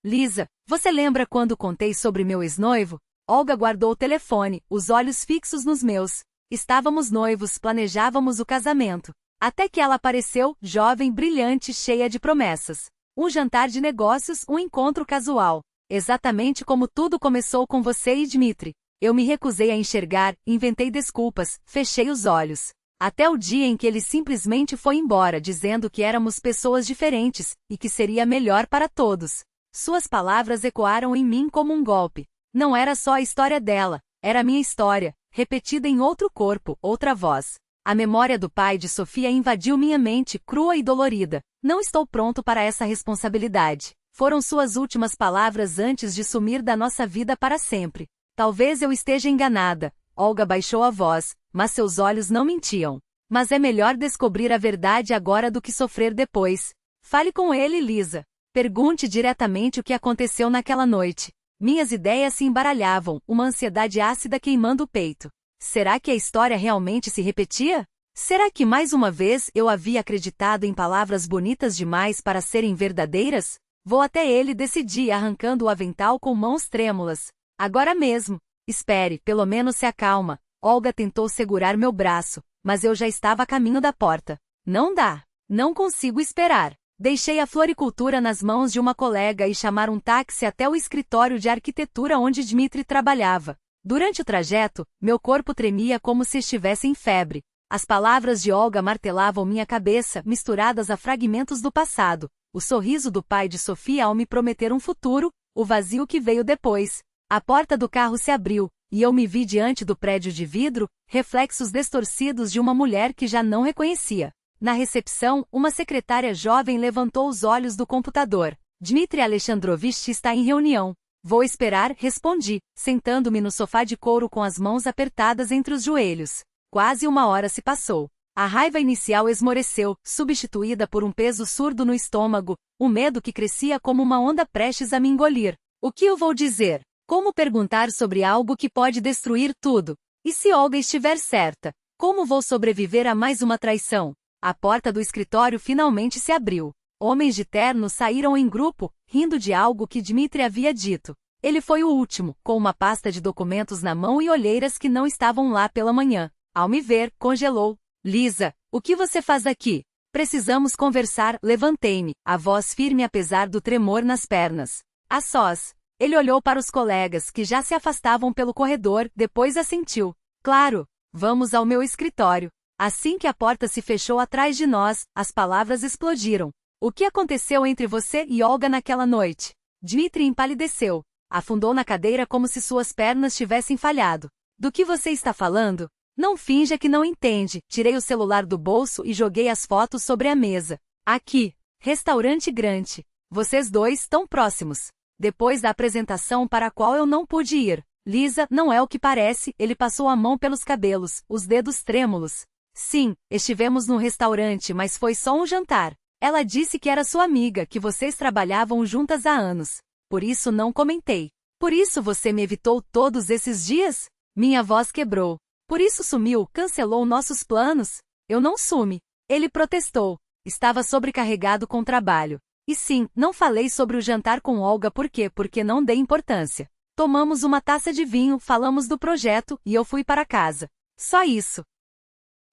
Lisa, você lembra quando contei sobre meu ex-noivo? Olga guardou o telefone, os olhos fixos nos meus. Estávamos noivos, planejávamos o casamento. Até que ela apareceu, jovem, brilhante, cheia de promessas. Um jantar de negócios, um encontro casual. Exatamente como tudo começou com você e Dmitri. Eu me recusei a enxergar, inventei desculpas, fechei os olhos. Até o dia em que ele simplesmente foi embora dizendo que éramos pessoas diferentes, e que seria melhor para todos. Suas palavras ecoaram em mim como um golpe. Não era só a história dela, era a minha história, repetida em outro corpo, outra voz. A memória do pai de Sofia invadiu minha mente, crua e dolorida. Não estou pronto para essa responsabilidade. Foram suas últimas palavras antes de sumir da nossa vida para sempre. Talvez eu esteja enganada. Olga baixou a voz, mas seus olhos não mentiam. Mas é melhor descobrir a verdade agora do que sofrer depois. Fale com ele, Lisa. Pergunte diretamente o que aconteceu naquela noite. Minhas ideias se embaralhavam, uma ansiedade ácida queimando o peito. Será que a história realmente se repetia? Será que mais uma vez eu havia acreditado em palavras bonitas demais para serem verdadeiras? Vou até ele, decidi, arrancando o avental com mãos trêmulas. Agora mesmo. Espere, pelo menos se acalma. Olga tentou segurar meu braço, mas eu já estava a caminho da porta. Não dá. Não consigo esperar. Deixei a floricultura nas mãos de uma colega e chamar um táxi até o escritório de arquitetura onde Dmitri trabalhava. Durante o trajeto, meu corpo tremia como se estivesse em febre. As palavras de Olga martelavam minha cabeça, misturadas a fragmentos do passado. O sorriso do pai de Sofia ao me prometer um futuro, o vazio que veio depois. A porta do carro se abriu, e eu me vi diante do prédio de vidro, reflexos distorcidos de uma mulher que já não reconhecia. Na recepção, uma secretária jovem levantou os olhos do computador. Dmitri Alexandrovich está em reunião. Vou esperar, respondi, sentando-me no sofá de couro com as mãos apertadas entre os joelhos. Quase uma hora se passou. A raiva inicial esmoreceu, substituída por um peso surdo no estômago, um medo que crescia como uma onda prestes a me engolir. O que eu vou dizer? Como perguntar sobre algo que pode destruir tudo? E se Olga estiver certa? Como vou sobreviver a mais uma traição? A porta do escritório finalmente se abriu. Homens de terno saíram em grupo, rindo de algo que Dmitri havia dito. Ele foi o último, com uma pasta de documentos na mão e olheiras que não estavam lá pela manhã. Ao me ver, congelou. Lisa, o que você faz aqui? Precisamos conversar, levantei-me, a voz firme apesar do tremor nas pernas. A sós. Ele olhou para os colegas que já se afastavam pelo corredor, depois assentiu. Claro, vamos ao meu escritório. Assim que a porta se fechou atrás de nós, as palavras explodiram. O que aconteceu entre você e Olga naquela noite? Dmitri empalideceu. Afundou na cadeira como se suas pernas tivessem falhado. Do que você está falando? Não finja que não entende. Tirei o celular do bolso e joguei as fotos sobre a mesa. Aqui. Restaurante Grande. Vocês dois tão próximos. Depois da apresentação para a qual eu não pude ir. Lisa, não é o que parece, ele passou a mão pelos cabelos, os dedos trêmulos. Sim, estivemos num restaurante, mas foi só um jantar. Ela disse que era sua amiga, que vocês trabalhavam juntas há anos. Por isso não comentei. Por isso você me evitou todos esses dias? Minha voz quebrou. Por isso sumiu, cancelou nossos planos? Eu não sumi. Ele protestou. Estava sobrecarregado com trabalho. E sim, não falei sobre o jantar com Olga por quê? Porque não dei importância. Tomamos uma taça de vinho, falamos do projeto, e eu fui para casa. Só isso.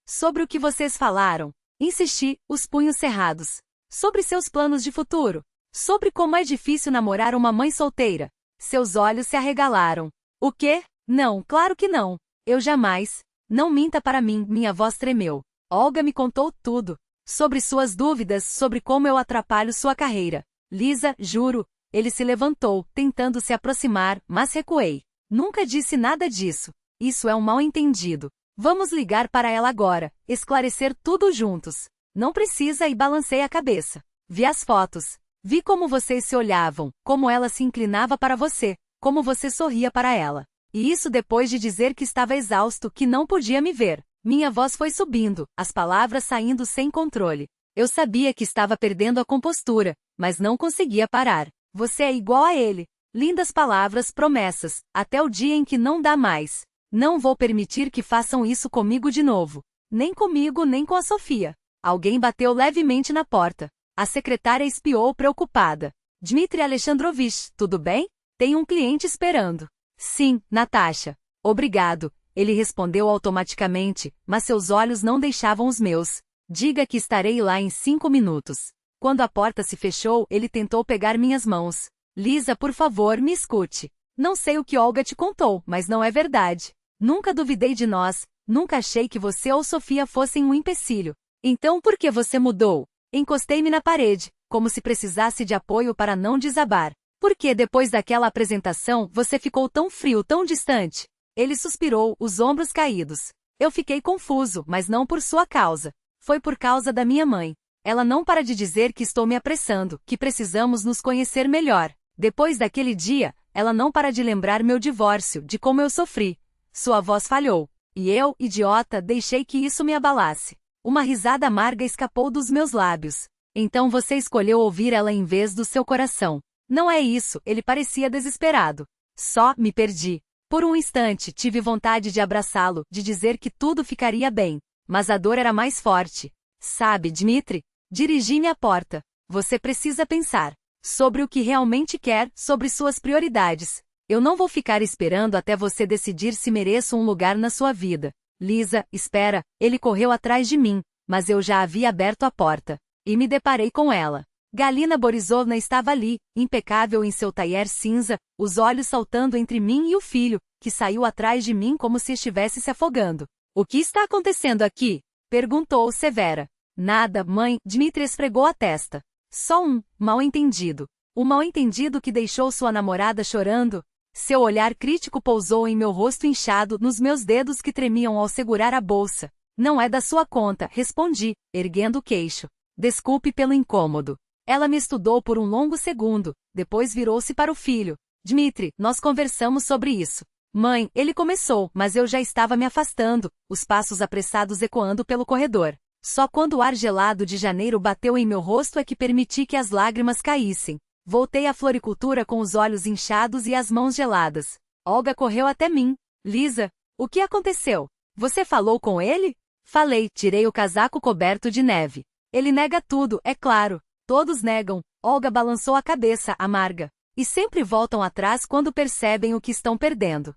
Sobre o que vocês falaram? Insisti, os punhos cerrados. Sobre seus planos de futuro. Sobre como é difícil namorar uma mãe solteira. Seus olhos se arregalaram. O quê? Não, claro que não. Eu jamais. Não minta para mim, minha voz tremeu. Olga me contou tudo. Sobre suas dúvidas, sobre como eu atrapalho sua carreira. Lisa, juro. Ele se levantou, tentando se aproximar, mas recuei. Nunca disse nada disso. Isso é um mal-entendido. Vamos ligar para ela agora, esclarecer tudo juntos. Não precisa e balancei a cabeça. Vi as fotos. Vi como vocês se olhavam, como ela se inclinava para você, como você sorria para ela. E isso depois de dizer que estava exausto, que não podia me ver. Minha voz foi subindo, as palavras saindo sem controle. Eu sabia que estava perdendo a compostura, mas não conseguia parar. Você é igual a ele. Lindas palavras, promessas, até o dia em que não dá mais. Não vou permitir que façam isso comigo de novo. Nem comigo, nem com a Sofia. Alguém bateu levemente na porta. A secretária espiou preocupada. Dmitri Alexandrovich, tudo bem? Tem um cliente esperando. Sim, Natasha. Obrigado. Ele respondeu automaticamente, mas seus olhos não deixavam os meus. Diga que estarei lá em 5 minutos. Quando a porta se fechou, ele tentou pegar minhas mãos. Lisa, por favor, me escute. Não sei o que Olga te contou, mas não é verdade. Nunca duvidei de nós. Nunca achei que você ou Sofia fossem um empecilho. Então por que você mudou? Encostei-me na parede, como se precisasse de apoio para não desabar. Por que depois daquela apresentação você ficou tão frio, tão distante? Ele suspirou, os ombros caídos. Eu fiquei confuso, mas não por sua causa. Foi por causa da minha mãe. Ela não para de dizer que estou me apressando, que precisamos nos conhecer melhor. Depois daquele dia, ela não para de lembrar meu divórcio, de como eu sofri. Sua voz falhou. E eu, idiota, deixei que isso me abalasse. Uma risada amarga escapou dos meus lábios. Então você escolheu ouvir ela em vez do seu coração. Não é isso, ele parecia desesperado. Só me perdi. Por um instante tive vontade de abraçá-lo, de dizer que tudo ficaria bem. Mas a dor era mais forte. Sabe, Dmitri? Dirigi-me à porta. Você precisa pensar sobre o que realmente quer, sobre suas prioridades. Eu não vou ficar esperando até você decidir se mereço um lugar na sua vida. Lisa, espera, ele correu atrás de mim, mas eu já havia aberto a porta. E me deparei com ela. Galina Borisovna estava ali, impecável em seu taier cinza, os olhos saltando entre mim e o filho, que saiu atrás de mim como se estivesse se afogando. O que está acontecendo aqui? Perguntou severa. Nada, mãe, Dmitri esfregou a testa. Só um mal-entendido. O mal-entendido que deixou sua namorada chorando. Seu olhar crítico pousou em meu rosto inchado, nos meus dedos que tremiam ao segurar a bolsa. Não é da sua conta, respondi, erguendo o queixo. Desculpe pelo incômodo. Ela me estudou por um longo segundo, depois virou-se para o filho. Dmitri, nós conversamos sobre isso. Mãe, ele começou, mas eu já estava me afastando, os passos apressados ecoando pelo corredor. Só quando o ar gelado de janeiro bateu em meu rosto é que permiti que as lágrimas caíssem. Voltei à floricultura com os olhos inchados e as mãos geladas. Olga correu até mim. Lisa, o que aconteceu? Você falou com ele? Falei, tirei o casaco coberto de neve. Ele nega tudo, é claro. Todos negam. Olga balançou a cabeça, amarga. E sempre voltam atrás quando percebem o que estão perdendo.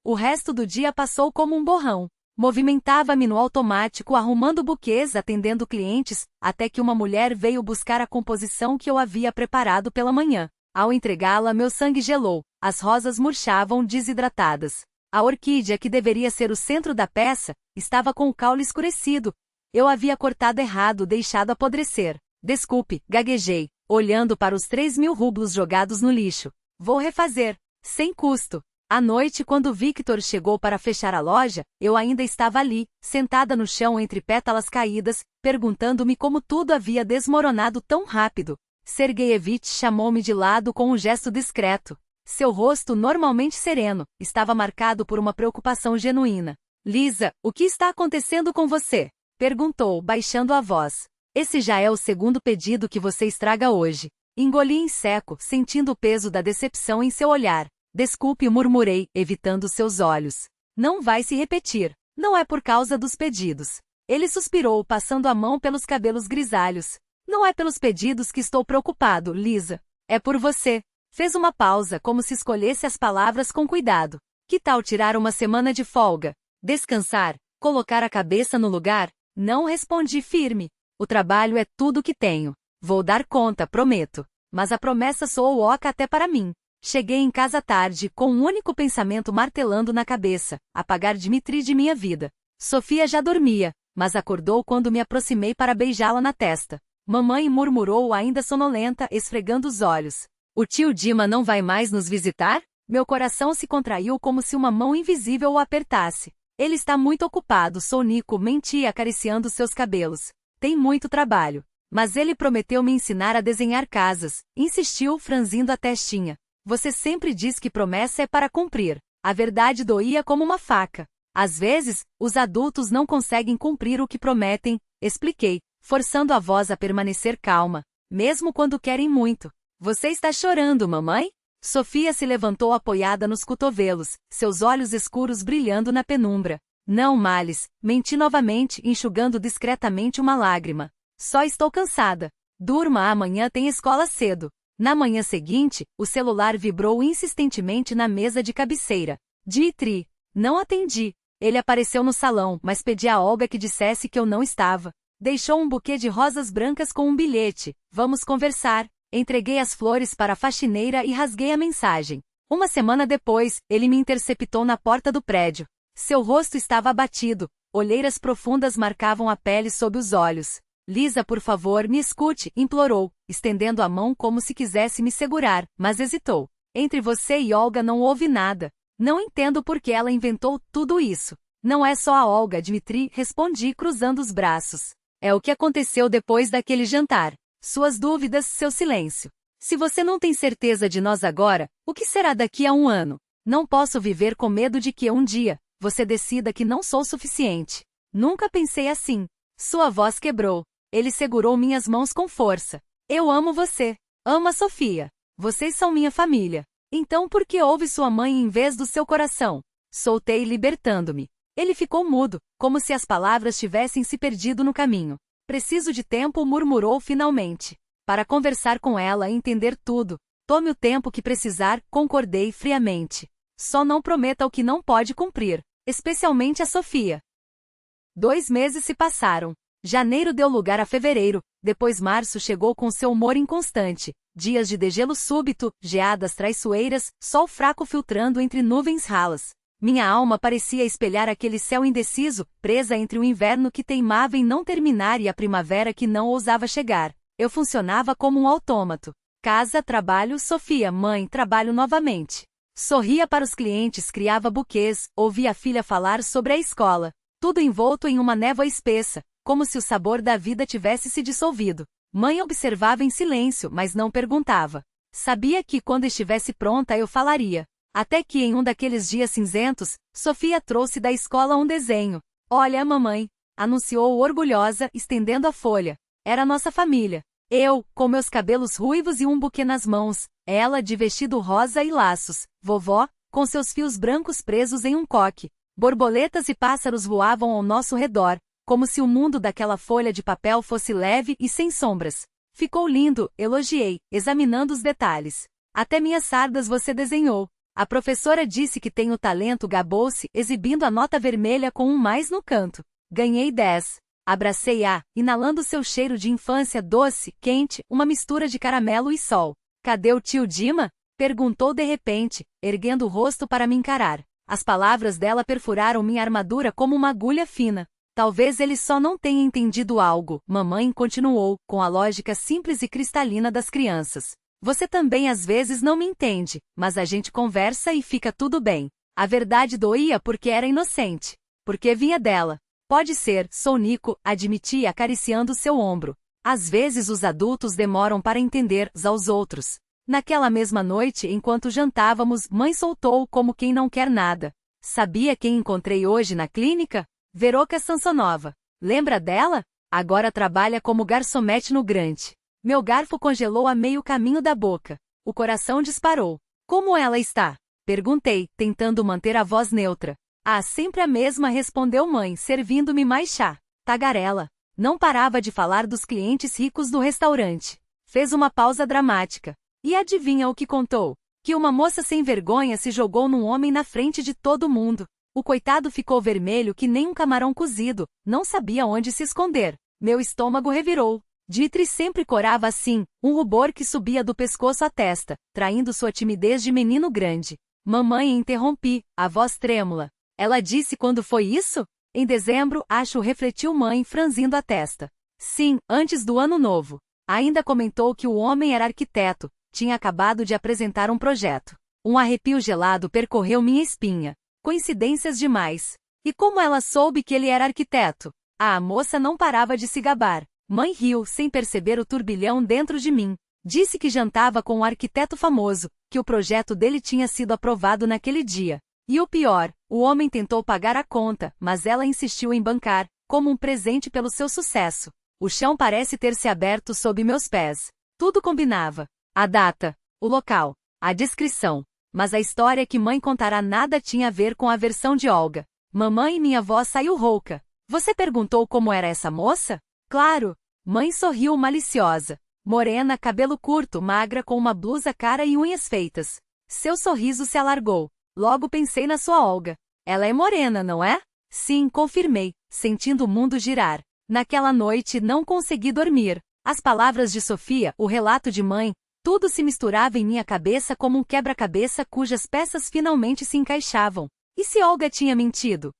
O resto do dia passou como um borrão. Movimentava-me no automático, arrumando buquês, atendendo clientes, até que uma mulher veio buscar a composição que eu havia preparado pela manhã. Ao entregá-la, meu sangue gelou. As rosas murchavam desidratadas. A orquídea, que deveria ser o centro da peça, estava com o caule escurecido. Eu havia cortado errado, deixado apodrecer. Desculpe, gaguejei, olhando para os 3.000 rublos jogados no lixo. Vou refazer. Sem custo. À noite, quando Victor chegou para fechar a loja, eu ainda estava ali, sentada no chão entre pétalas caídas, perguntando-me como tudo havia desmoronado tão rápido. Sergeyevich chamou-me de lado com um gesto discreto. Seu rosto, normalmente sereno, estava marcado por uma preocupação genuína. Lisa, o que está acontecendo com você? Perguntou, baixando a voz. Esse já é o segundo pedido que você estraga hoje. Engoli em seco, sentindo o peso da decepção em seu olhar. Desculpe, murmurei, evitando seus olhos. Não vai se repetir. Não é por causa dos pedidos. Ele suspirou, passando a mão pelos cabelos grisalhos. Não é pelos pedidos que estou preocupado, Lisa. É por você. Fez uma pausa, como se escolhesse as palavras com cuidado. Que tal tirar uma semana de folga? Descansar? Colocar a cabeça no lugar? Não respondi firme. O trabalho é tudo que tenho. Vou dar conta, prometo. Mas a promessa soou oca até para mim. Cheguei em casa tarde, com um único pensamento martelando na cabeça: apagar Dmitri de minha vida. Sofia já dormia, mas acordou quando me aproximei para beijá-la na testa. Mamãe murmurou ainda sonolenta, esfregando os olhos. O tio Dima não vai mais nos visitar? Meu coração se contraiu como se uma mão invisível o apertasse. Ele está muito ocupado, Sonico, menti acariciando seus cabelos. Tem muito trabalho. Mas ele prometeu me ensinar a desenhar casas, insistiu, franzindo a testinha. Você sempre diz que promessa é para cumprir. A verdade doía como uma faca. Às vezes, os adultos não conseguem cumprir o que prometem, expliquei, forçando a voz a permanecer calma, mesmo quando querem muito. Você está chorando, mamãe? Sofia se levantou apoiada nos cotovelos, seus olhos escuros brilhando na penumbra. Não, Males, menti novamente, enxugando discretamente uma lágrima. Só estou cansada. Durma, amanhã tem escola cedo. Na manhã seguinte, o celular vibrou insistentemente na mesa de cabeceira. Dmitri. Não atendi. Ele apareceu no salão, mas pedi a Olga que dissesse que eu não estava. Deixou um buquê de rosas brancas com um bilhete. Vamos conversar. Entreguei as flores para a faxineira e rasguei a mensagem. Uma semana depois, ele me interceptou na porta do prédio. Seu rosto estava abatido, olheiras profundas marcavam a pele sob os olhos. Lisa, por favor, me escute, implorou, estendendo a mão como se quisesse me segurar, mas hesitou. Entre você e Olga não houve nada. Não entendo por que ela inventou tudo isso. Não é só a Olga, Dmitri, respondi cruzando os braços. É o que aconteceu depois daquele jantar. Suas dúvidas, seu silêncio. Se você não tem certeza de nós agora, o que será daqui a um ano? Não posso viver com medo de que um dia, você decida que não sou suficiente. Nunca pensei assim. Sua voz quebrou. Ele segurou minhas mãos com força. Eu amo você. Amo a Sofia. Vocês são minha família. Então por que ouve sua mãe em vez do seu coração? Soltei, libertando-me. Ele ficou mudo, como se as palavras tivessem se perdido no caminho. Preciso de tempo, murmurou finalmente. Para conversar com ela e entender tudo. Tome o tempo que precisar, concordei friamente. Só não prometa o que não pode cumprir, especialmente a Sofia. 2 meses se passaram. Janeiro deu lugar a fevereiro, depois março chegou com seu humor inconstante. Dias de degelo súbito, geadas traiçoeiras, sol fraco filtrando entre nuvens ralas. Minha alma parecia espelhar aquele céu indeciso, presa entre o inverno que teimava em não terminar e a primavera que não ousava chegar. Eu funcionava como um autômato. Casa, trabalho, Sofia, mãe, trabalho novamente. Sorria para os clientes, criava buquês, ouvia a filha falar sobre a escola. Tudo envolto em uma névoa espessa, como se o sabor da vida tivesse se dissolvido. Mãe observava em silêncio, mas não perguntava. Sabia que quando estivesse pronta eu falaria. Até que em um daqueles dias cinzentos, Sofia trouxe da escola um desenho. Olha, mamãe, anunciou orgulhosa, estendendo a folha. Era nossa família. Eu, com meus cabelos ruivos e um buquê nas mãos. Ela, de vestido rosa e laços. Vovó, com seus fios brancos presos em um coque. Borboletas e pássaros voavam ao nosso redor, como se o mundo daquela folha de papel fosse leve e sem sombras. Ficou lindo, elogiei, examinando os detalhes. Até minhas sardas você desenhou. A professora disse que tenho talento, gabou-se, exibindo a nota vermelha com um mais no canto. Ganhei 10. Abracei-a, inalando seu cheiro de infância doce, quente, uma mistura de caramelo e sol. Cadê o tio Dima? Perguntou de repente, erguendo o rosto para me encarar. As palavras dela perfuraram minha armadura como uma agulha fina. Talvez ele só não tenha entendido algo, mamãe continuou, com a lógica simples e cristalina das crianças. Você também às vezes não me entende, mas a gente conversa e fica tudo bem. A verdade doía porque era inocente. Porque vinha dela. Pode ser, sou Nico, admiti acariciando seu ombro. Às vezes os adultos demoram para entender uns aos outros. Naquela mesma noite, enquanto jantávamos, mãe soltou como quem não quer nada. Sabia quem encontrei hoje na clínica? Veroka Sansonova. Lembra dela? Agora trabalha como garçomete no Grande. Meu garfo congelou a meio caminho da boca. O coração disparou. Como ela está? Perguntei, tentando manter a voz neutra. Ah, sempre a mesma, respondeu mãe, servindo-me mais chá. Tagarela. Não parava de falar dos clientes ricos do restaurante. Fez uma pausa dramática. E adivinha o que contou? Que uma moça sem vergonha se jogou num homem na frente de todo mundo. O coitado ficou vermelho que nem um camarão cozido, não sabia onde se esconder. Meu estômago revirou. Dmitri sempre corava assim, um rubor que subia do pescoço à testa, traindo sua timidez de menino grande. Mamãe, interrompi, a voz trêmula. Ela disse quando foi isso? Em dezembro, acho, refletiu mãe, franzindo a testa. Sim, antes do ano novo. Ainda comentou que o homem era arquiteto, tinha acabado de apresentar um projeto. Um arrepio gelado percorreu minha espinha. Coincidências demais. E como ela soube que ele era arquiteto? A moça não parava de se gabar. Mãe riu, sem perceber o turbilhão dentro de mim. Disse que jantava com um arquiteto famoso, que o projeto dele tinha sido aprovado naquele dia. E o pior, o homem tentou pagar a conta, mas ela insistiu em bancar, como um presente pelo seu sucesso. O chão parece ter se aberto sob meus pés. Tudo combinava. A data, o local, a descrição. Mas a história que mãe contará nada tinha a ver com a versão de Olga. Mamãe, minha voz saiu rouca. Você perguntou como era essa moça? Claro. Mãe sorriu maliciosa. Morena, cabelo curto, magra com uma blusa cara e unhas feitas. Seu sorriso se alargou. Logo pensei na sua Olga. Ela é morena, não é? Sim, confirmei, sentindo o mundo girar. Naquela noite não consegui dormir. As palavras de Sofia, o relato de mãe, tudo se misturava em minha cabeça como um quebra-cabeça cujas peças finalmente se encaixavam. E se Olga tinha mentido?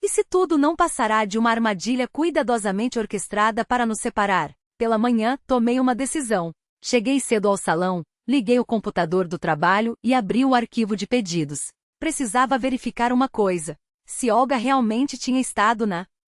E se tudo não passará de uma armadilha cuidadosamente orquestrada para nos separar? Pela manhã, tomei uma decisão. Cheguei cedo ao salão, liguei o computador do trabalho e abri o arquivo de pedidos. Precisava verificar uma coisa. Se Olga realmente tinha estado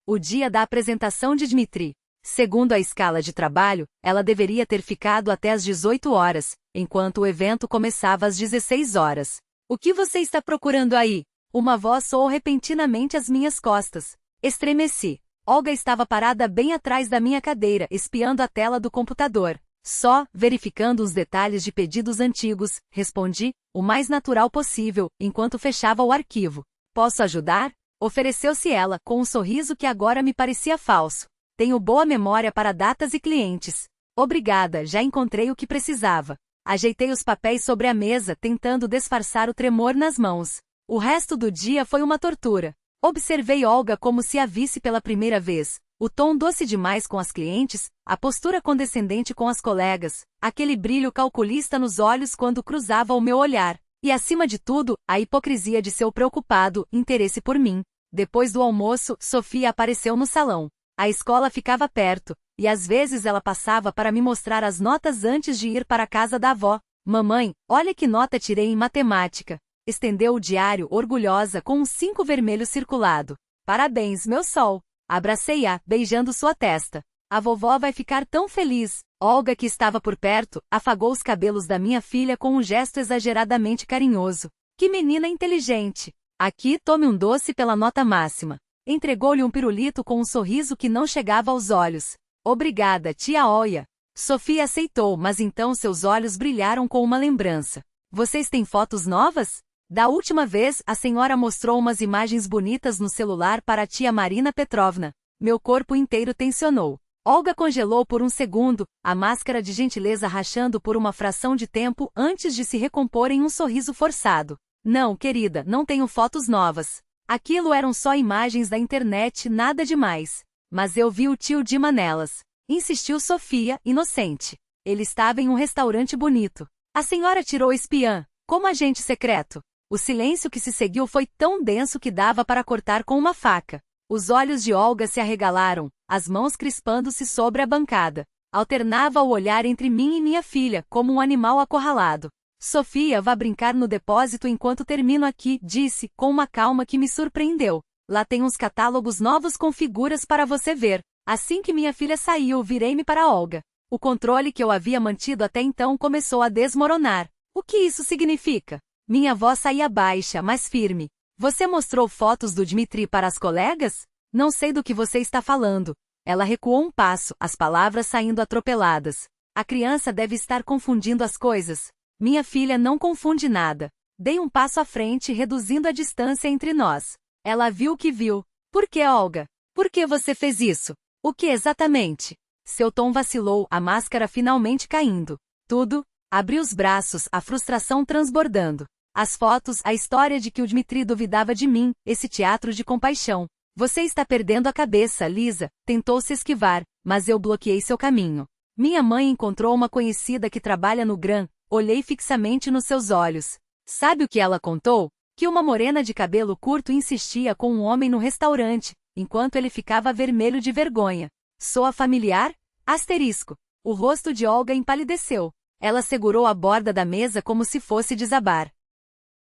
o dia da apresentação de Dmitri. Segundo a escala de trabalho, ela deveria ter ficado até às 18 horas, enquanto o evento começava às 16 horas. O que você está procurando aí? Uma voz soou repentinamente às minhas costas. Estremeci. Olga estava parada bem atrás da minha cadeira, espiando a tela do computador. Só, verificando os detalhes de pedidos antigos, respondi, o mais natural possível, enquanto fechava o arquivo. Posso ajudar? Ofereceu-se ela, com um sorriso que agora me parecia falso. Tenho boa memória para datas e clientes. Obrigada, já encontrei o que precisava. Ajeitei os papéis sobre a mesa, tentando disfarçar o tremor nas mãos. O resto do dia foi uma tortura. Observei Olga como se a visse pela primeira vez. O tom doce demais com as clientes, a postura condescendente com as colegas, aquele brilho calculista nos olhos quando cruzava o meu olhar. E acima de tudo, a hipocrisia de seu preocupado interesse por mim. Depois do almoço, Sofia apareceu no salão. A escola ficava perto, e às vezes ela passava para me mostrar as notas antes de ir para a casa da avó. Mamãe, olha que nota tirei em matemática. Estendeu o diário orgulhosa com um 5 vermelho circulado. Parabéns, meu sol. Abracei-a, beijando sua testa. A vovó vai ficar tão feliz. Olga, que estava por perto, afagou os cabelos da minha filha com um gesto exageradamente carinhoso. Que menina inteligente. Aqui, tome um doce pela nota máxima. Entregou-lhe um pirulito com um sorriso que não chegava aos olhos. Obrigada, tia Olha. Sofia aceitou, mas então seus olhos brilharam com uma lembrança. Vocês têm fotos novas? Da última vez, a senhora mostrou umas imagens bonitas no celular para a tia Marina Petrovna. Meu corpo inteiro tensionou. Olga congelou por um segundo, a máscara de gentileza rachando por uma fração de tempo antes de se recompor em um sorriso forçado. Não, querida, não tenho fotos novas. Aquilo eram só imagens da internet, nada demais. Mas eu vi o tio Dima nelas. Insistiu Sofia, inocente. Ele estava em um restaurante bonito. A senhora tirou espiã, como agente secreto. O silêncio que se seguiu foi tão denso que dava para cortar com uma faca. Os olhos de Olga se arregalaram, as mãos crispando-se sobre a bancada. Alternava o olhar entre mim e minha filha, como um animal acorralado. Sofia, vá brincar no depósito enquanto termino aqui, disse, com uma calma que me surpreendeu. Lá tem uns catálogos novos com figuras para você ver. Assim que minha filha saiu, virei-me para Olga. O controle que eu havia mantido até então começou a desmoronar. O que isso significa? Minha voz saía baixa, mas firme. Você mostrou fotos do Dmitri para as colegas? Não sei do que você está falando. Ela recuou um passo, as palavras saindo atropeladas. A criança deve estar confundindo as coisas. Minha filha não confunde nada. Dei um passo à frente, reduzindo a distância entre nós. Ela viu o que viu. Por que, Olga? Por que você fez isso? O que exatamente? Seu tom vacilou, a máscara finalmente caindo. Tudo. Abri os braços, a frustração transbordando. As fotos, a história de que o Dmitri duvidava de mim, esse teatro de compaixão. Você está perdendo a cabeça, Lisa. Tentou se esquivar, mas eu bloqueei seu caminho. Minha mãe encontrou uma conhecida que trabalha no Gran. Olhei fixamente nos seus olhos. Sabe o que ela contou? Que uma morena de cabelo curto insistia com um homem no restaurante, enquanto ele ficava vermelho de vergonha. Soa familiar? Asterisco. O rosto de Olga empalideceu. Ela segurou a borda da mesa como se fosse desabar.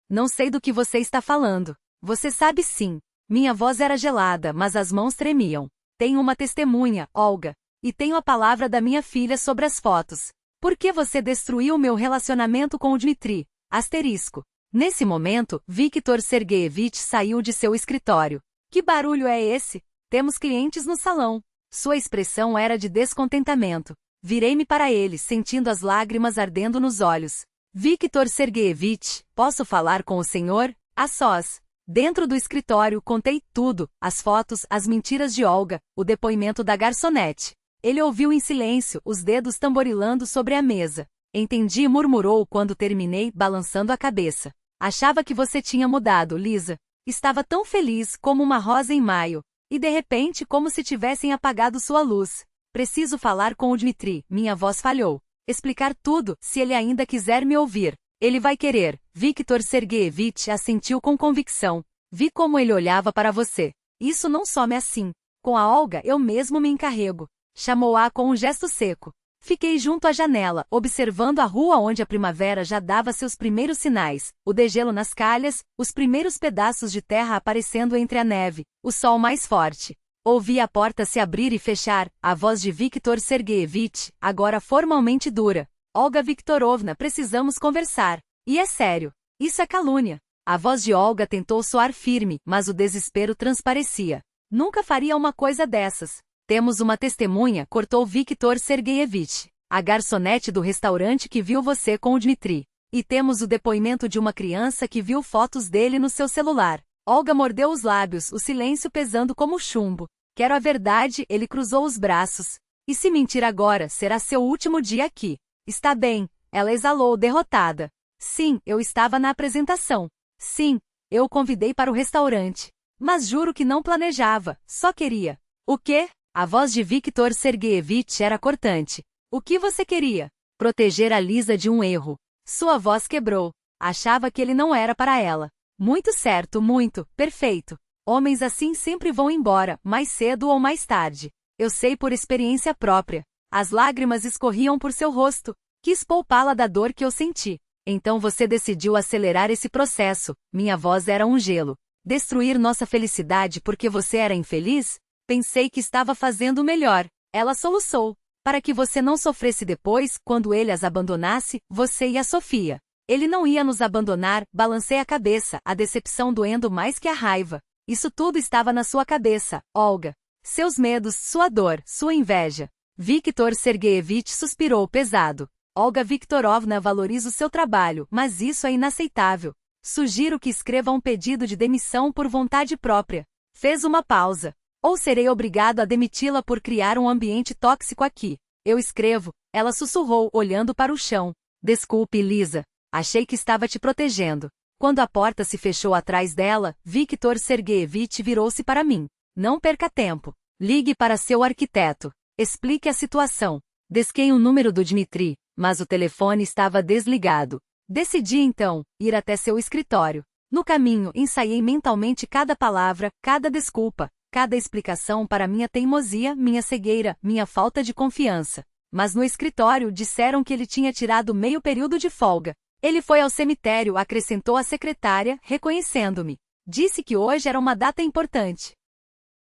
Não sei do que você está falando. Você sabe sim. Minha voz era gelada, mas as mãos tremiam. Tenho uma testemunha, Olga. E tenho a palavra da minha filha sobre as fotos. Por que você destruiu o meu relacionamento com o Dmitri? Asterisco. Nesse momento, Viktor Sergeyevich saiu de seu escritório. Que barulho é esse? Temos clientes no salão. Sua expressão era de descontentamento. Virei-me para ele, sentindo as lágrimas ardendo nos olhos. Viktor Sergeyevich, posso falar com o senhor? A sós. Dentro do escritório, contei tudo, as fotos, as mentiras de Olga, o depoimento da garçonete. Ele ouviu em silêncio, os dedos tamborilando sobre a mesa. Entendi, murmurou quando terminei, balançando a cabeça. Achava que você tinha mudado, Lisa. Estava tão feliz como uma rosa em maio. E de repente, como se tivessem apagado sua luz. Preciso falar com o Dmitri, minha voz falhou. Explicar tudo, se ele ainda quiser me ouvir. Ele vai querer. Viktor Sergeyevich assentiu com convicção. Vi como ele olhava para você. Isso não some assim. Com a Olga eu mesmo me encarrego. Chamou-a com um gesto seco. Fiquei junto à janela, observando a rua onde a primavera já dava seus primeiros sinais, o degelo nas calhas, os primeiros pedaços de terra aparecendo entre a neve, o sol mais forte. Ouvi a porta se abrir e fechar, a voz de Viktor Sergeyevich, agora formalmente dura. Olga Viktorovna, precisamos conversar. E é sério. Isso é calúnia. A voz de Olga tentou soar firme, mas o desespero transparecia. Nunca faria uma coisa dessas. Temos uma testemunha, cortou Viktor Sergeyevich. A garçonete do restaurante que viu você com o Dmitri. E temos o depoimento de uma criança que viu fotos dele no seu celular. Olga mordeu os lábios, o silêncio pesando como chumbo. Quero a verdade, ele cruzou os braços. E se mentir agora, será seu último dia aqui. Está bem, ela exalou, derrotada. Sim, eu estava na apresentação. Sim, eu o convidei para o restaurante. Mas juro que não planejava, só queria. O quê? A voz de Viktor Sergeyevich era cortante. O que você queria? Proteger a Lisa de um erro. Sua voz quebrou. Achava que ele não era para ela. Muito certo, muito, perfeito. Homens assim sempre vão embora, mais cedo ou mais tarde. Eu sei por experiência própria. As lágrimas escorriam por seu rosto. Quis poupá-la da dor que eu senti. Então você decidiu acelerar esse processo. Minha voz era um gelo. Destruir nossa felicidade porque você era infeliz? Pensei que estava fazendo o melhor. Ela soluçou. Para que você não sofresse depois, quando ele as abandonasse, você e a Sofia. Ele não ia nos abandonar, balancei a cabeça, a decepção doendo mais que a raiva. Isso tudo estava na sua cabeça, Olga. Seus medos, sua dor, sua inveja. Viktor Sergeyevich suspirou pesado. Olga Viktorovna valoriza o seu trabalho, mas isso é inaceitável. Sugiro que escreva um pedido de demissão por vontade própria. Fez uma pausa. Ou serei obrigado a demiti-la por criar um ambiente tóxico aqui. Eu escrevo, ela sussurrou, olhando para o chão. Desculpe, Lisa. Achei que estava te protegendo. Quando a porta se fechou atrás dela, Viktor Sergeyevich virou-se para mim. Não perca tempo. Ligue para seu arquiteto. Explique a situação. Desquei o número do Dmitri, mas o telefone estava desligado. Decidi então ir até seu escritório. No caminho, ensaiei mentalmente cada palavra, cada desculpa. Cada explicação para minha teimosia, minha cegueira, minha falta de confiança. Mas no escritório disseram que ele tinha tirado meio período de folga. Ele foi ao cemitério, acrescentou a secretária, reconhecendo-me. Disse que hoje era uma data importante.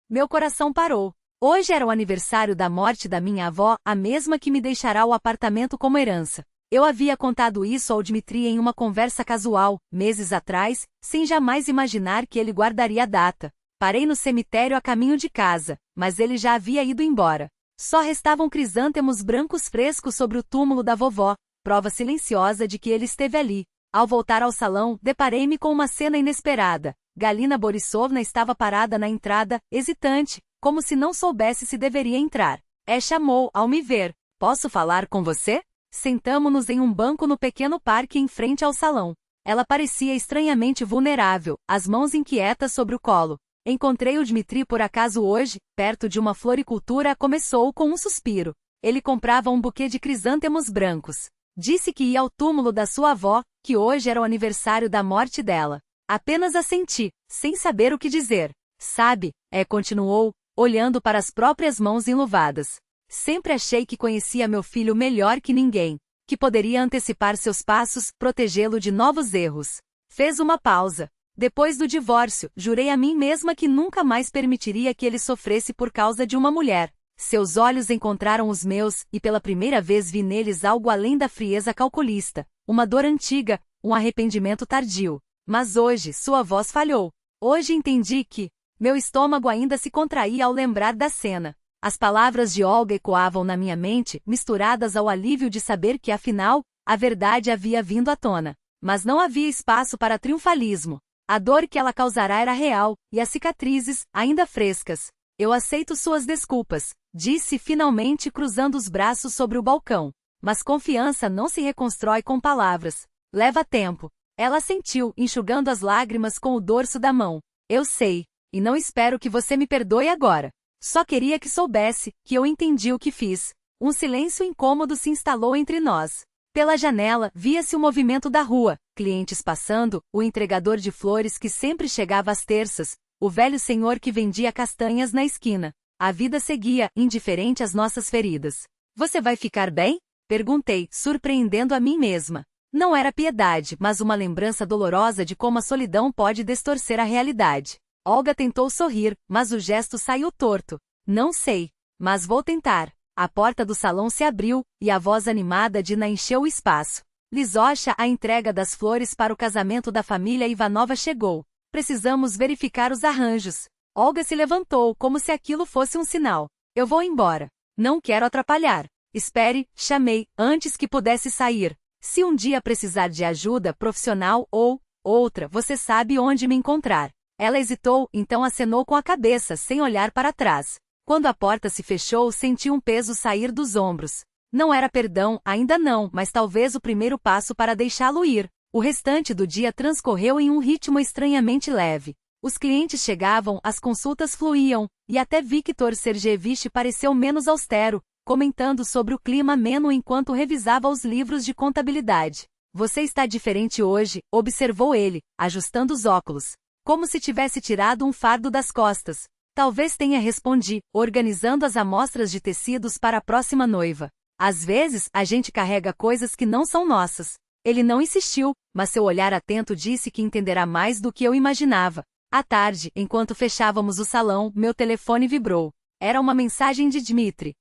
Meu coração parou. Hoje era o aniversário da morte da minha avó, a mesma que me deixará o apartamento como herança. Eu havia contado isso ao Dmitri em uma conversa casual, meses atrás, sem jamais imaginar que ele guardaria a data. Parei no cemitério a caminho de casa, mas ele já havia ido embora. Só restavam crisântemos brancos frescos sobre o túmulo da vovó, prova silenciosa de que ele esteve ali. Ao voltar ao salão, deparei-me com uma cena inesperada. Galina Borisovna estava parada na entrada, hesitante, como se não soubesse se deveria entrar. Chamou, ao me ver. Posso falar com você? Sentamo-nos em um banco no pequeno parque em frente ao salão. Ela parecia estranhamente vulnerável, as mãos inquietas sobre o colo. Encontrei o Dmitri por acaso hoje, perto de uma floricultura, começou com um suspiro. Ele comprava um buquê de crisântemos brancos. Disse que ia ao túmulo da sua avó, que hoje era o aniversário da morte dela. Apenas assenti, sem saber o que dizer. Sabe, continuou, olhando para as próprias mãos enluvadas. Sempre achei que conhecia meu filho melhor que ninguém, que poderia antecipar seus passos, protegê-lo de novos erros. Fez uma pausa. Depois do divórcio, jurei a mim mesma que nunca mais permitiria que ele sofresse por causa de uma mulher. Seus olhos encontraram os meus, e pela primeira vez vi neles algo além da frieza calculista, uma dor antiga, um arrependimento tardio. Mas hoje, sua voz falhou. Hoje entendi que meu estômago ainda se contraía ao lembrar da cena. As palavras de Olga ecoavam na minha mente, misturadas ao alívio de saber que, afinal, a verdade havia vindo à tona. Mas não havia espaço para triunfalismo. A dor que ela causará era real, e as cicatrizes, ainda frescas. Eu aceito suas desculpas, disse finalmente cruzando os braços sobre o balcão. Mas confiança não se reconstrói com palavras. Leva tempo. Ela sentiu, enxugando as lágrimas com o dorso da mão. Eu sei, e não espero que você me perdoe agora. Só queria que soubesse, que eu entendi o que fiz. Um silêncio incômodo se instalou entre nós. Pela janela, via-se o movimento da rua, clientes passando, o entregador de flores que sempre chegava às terças, o velho senhor que vendia castanhas na esquina. A vida seguia, indiferente às nossas feridas. Você vai ficar bem? Perguntei, surpreendendo a mim mesma. Não era piedade, mas uma lembrança dolorosa de como a solidão pode distorcer a realidade. Olga tentou sorrir, mas o gesto saiu torto. Não sei, mas vou tentar. A porta do salão se abriu, e a voz animada de Nina encheu o espaço. Lizocha, a entrega das flores para o casamento da família Ivanova chegou. Precisamos verificar os arranjos. Olga se levantou, como se aquilo fosse um sinal. Eu vou embora. Não quero atrapalhar. Espere, chamei, antes que pudesse sair. Se um dia precisar de ajuda profissional ou outra, você sabe onde me encontrar. Ela hesitou, então acenou com a cabeça, sem olhar para trás. Quando a porta se fechou, senti um peso sair dos ombros. Não era perdão, ainda não, mas talvez o primeiro passo para deixá-lo ir. O restante do dia transcorreu em um ritmo estranhamente leve. Os clientes chegavam, as consultas fluíam, e até Victor Sergevich pareceu menos austero, comentando sobre o clima ameno enquanto revisava os livros de contabilidade. Você está diferente hoje, observou ele, ajustando os óculos. Como se tivesse tirado um fardo das costas. Talvez tenha, respondi, organizando as amostras de tecidos para a próxima noiva. Às vezes, a gente carrega coisas que não são nossas. Ele não insistiu, mas seu olhar atento disse que entenderá mais do que eu imaginava. À tarde, enquanto fechávamos o salão, meu telefone vibrou. Era uma mensagem de Dmitri.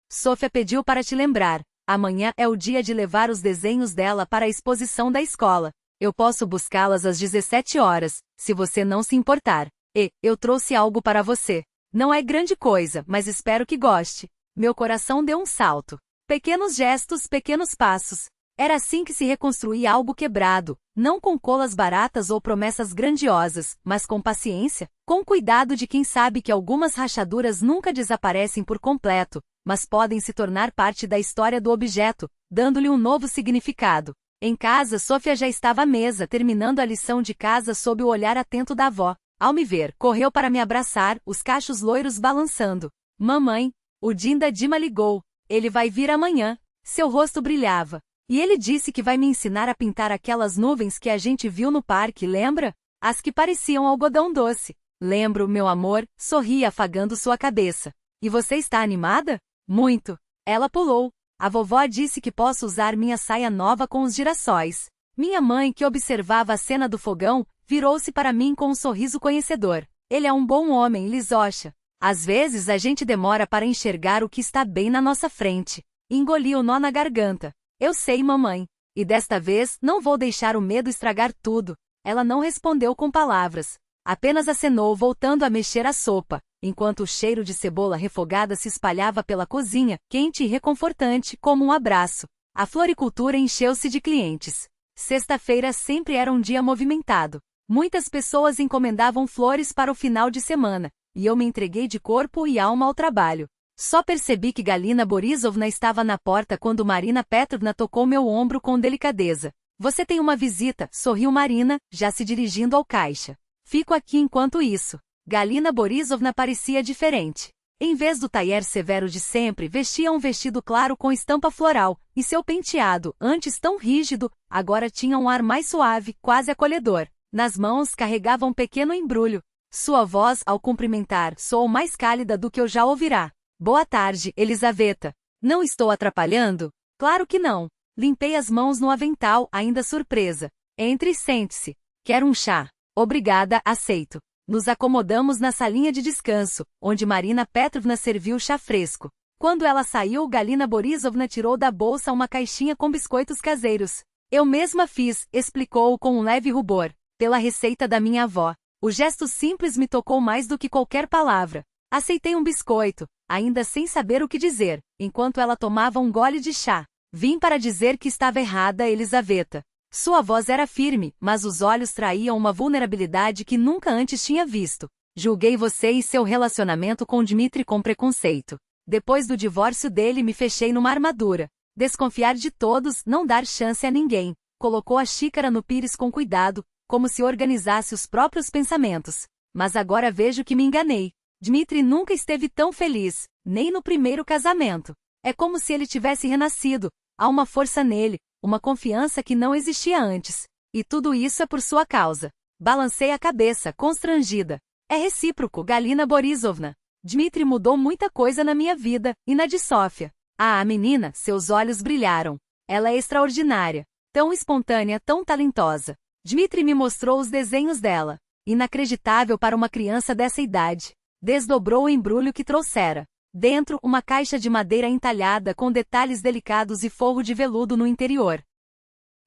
Sofia pediu para te lembrar. Amanhã é o dia de levar os desenhos dela para a exposição da escola. Eu posso buscá-las às 17 horas, se você não se importar. E, eu trouxe algo para você. Não é grande coisa, mas espero que goste. Meu coração deu um salto. Pequenos gestos, pequenos passos. Era assim que se reconstruía algo quebrado, não com colas baratas ou promessas grandiosas, mas com paciência, com cuidado de quem sabe que algumas rachaduras nunca desaparecem por completo, mas podem se tornar parte da história do objeto, dando-lhe um novo significado. Em casa, Sofia já estava à mesa, terminando a lição de casa sob o olhar atento da avó. Ao me ver, correu para me abraçar, os cachos loiros balançando. Mamãe, o Dinda Dima ligou. Ele vai vir amanhã. Seu rosto brilhava. E ele disse que vai me ensinar a pintar aquelas nuvens que a gente viu no parque, lembra? As que pareciam algodão doce. Lembro, meu amor, sorri afagando sua cabeça. E você está animada? Muito. Ela pulou. A vovó disse que posso usar minha saia nova com os girassóis. Minha mãe, que observava a cena do fogão, virou-se para mim com um sorriso conhecedor. Ele é um bom homem, Lizocha. Às vezes a gente demora para enxergar o que está bem na nossa frente. Engoli o nó na garganta. Eu sei, mamãe. E desta vez, não vou deixar o medo estragar tudo. Ela não respondeu com palavras. Apenas acenou, voltando a mexer a sopa, enquanto o cheiro de cebola refogada se espalhava pela cozinha, quente e reconfortante, como um abraço. A floricultura encheu-se de clientes. Sexta-feira sempre era um dia movimentado. Muitas pessoas encomendavam flores para o final de semana, e eu me entreguei de corpo e alma ao trabalho. Só percebi que Galina Borisovna estava na porta quando Marina Petrovna tocou meu ombro com delicadeza. Você tem uma visita, sorriu Marina, já se dirigindo ao caixa. Fico aqui enquanto isso. Galina Borisovna parecia diferente. Em vez do taier severo de sempre, vestia um vestido claro com estampa floral, e seu penteado, antes tão rígido, agora tinha um ar mais suave, quase acolhedor. Nas mãos carregava um pequeno embrulho. Sua voz, ao cumprimentar, soou mais cálida do que eu já ouvirá. Boa tarde, Elisaveta. Não estou atrapalhando? Claro que não. Limpei as mãos no avental, ainda surpresa. Entre e sente-se. Quer um chá? Obrigada, aceito. Nos acomodamos na salinha de descanso, onde Marina Petrovna serviu chá fresco. Quando ela saiu, Galina Borisovna tirou da bolsa uma caixinha com biscoitos caseiros. Eu mesma fiz, explicou com um leve rubor, pela receita da minha avó. O gesto simples me tocou mais do que qualquer palavra. Aceitei um biscoito, ainda sem saber o que dizer, enquanto ela tomava um gole de chá. Vim para dizer que estava errada, Elisaveta. Sua voz era firme, mas os olhos traíam uma vulnerabilidade que nunca antes tinha visto. Julguei você e seu relacionamento com Dmitri com preconceito. Depois do divórcio dele, me fechei numa armadura. Desconfiar de todos, não dar chance a ninguém. Colocou a xícara no pires com cuidado, como se organizasse os próprios pensamentos. Mas agora vejo que me enganei. Dmitri nunca esteve tão feliz, nem no primeiro casamento. É como se ele tivesse renascido. Há uma força nele, uma confiança que não existia antes. E tudo isso é por sua causa. Balancei a cabeça, constrangida. É recíproco, Galina Borisovna. Dmitri mudou muita coisa na minha vida, e na de Sofia. Ah, a menina, seus olhos brilharam. Ela é extraordinária. Tão espontânea, tão talentosa. Dmitri me mostrou os desenhos dela. Inacreditável para uma criança dessa idade. Desdobrou o embrulho que trouxera. Dentro, uma caixa de madeira entalhada com detalhes delicados e forro de veludo no interior.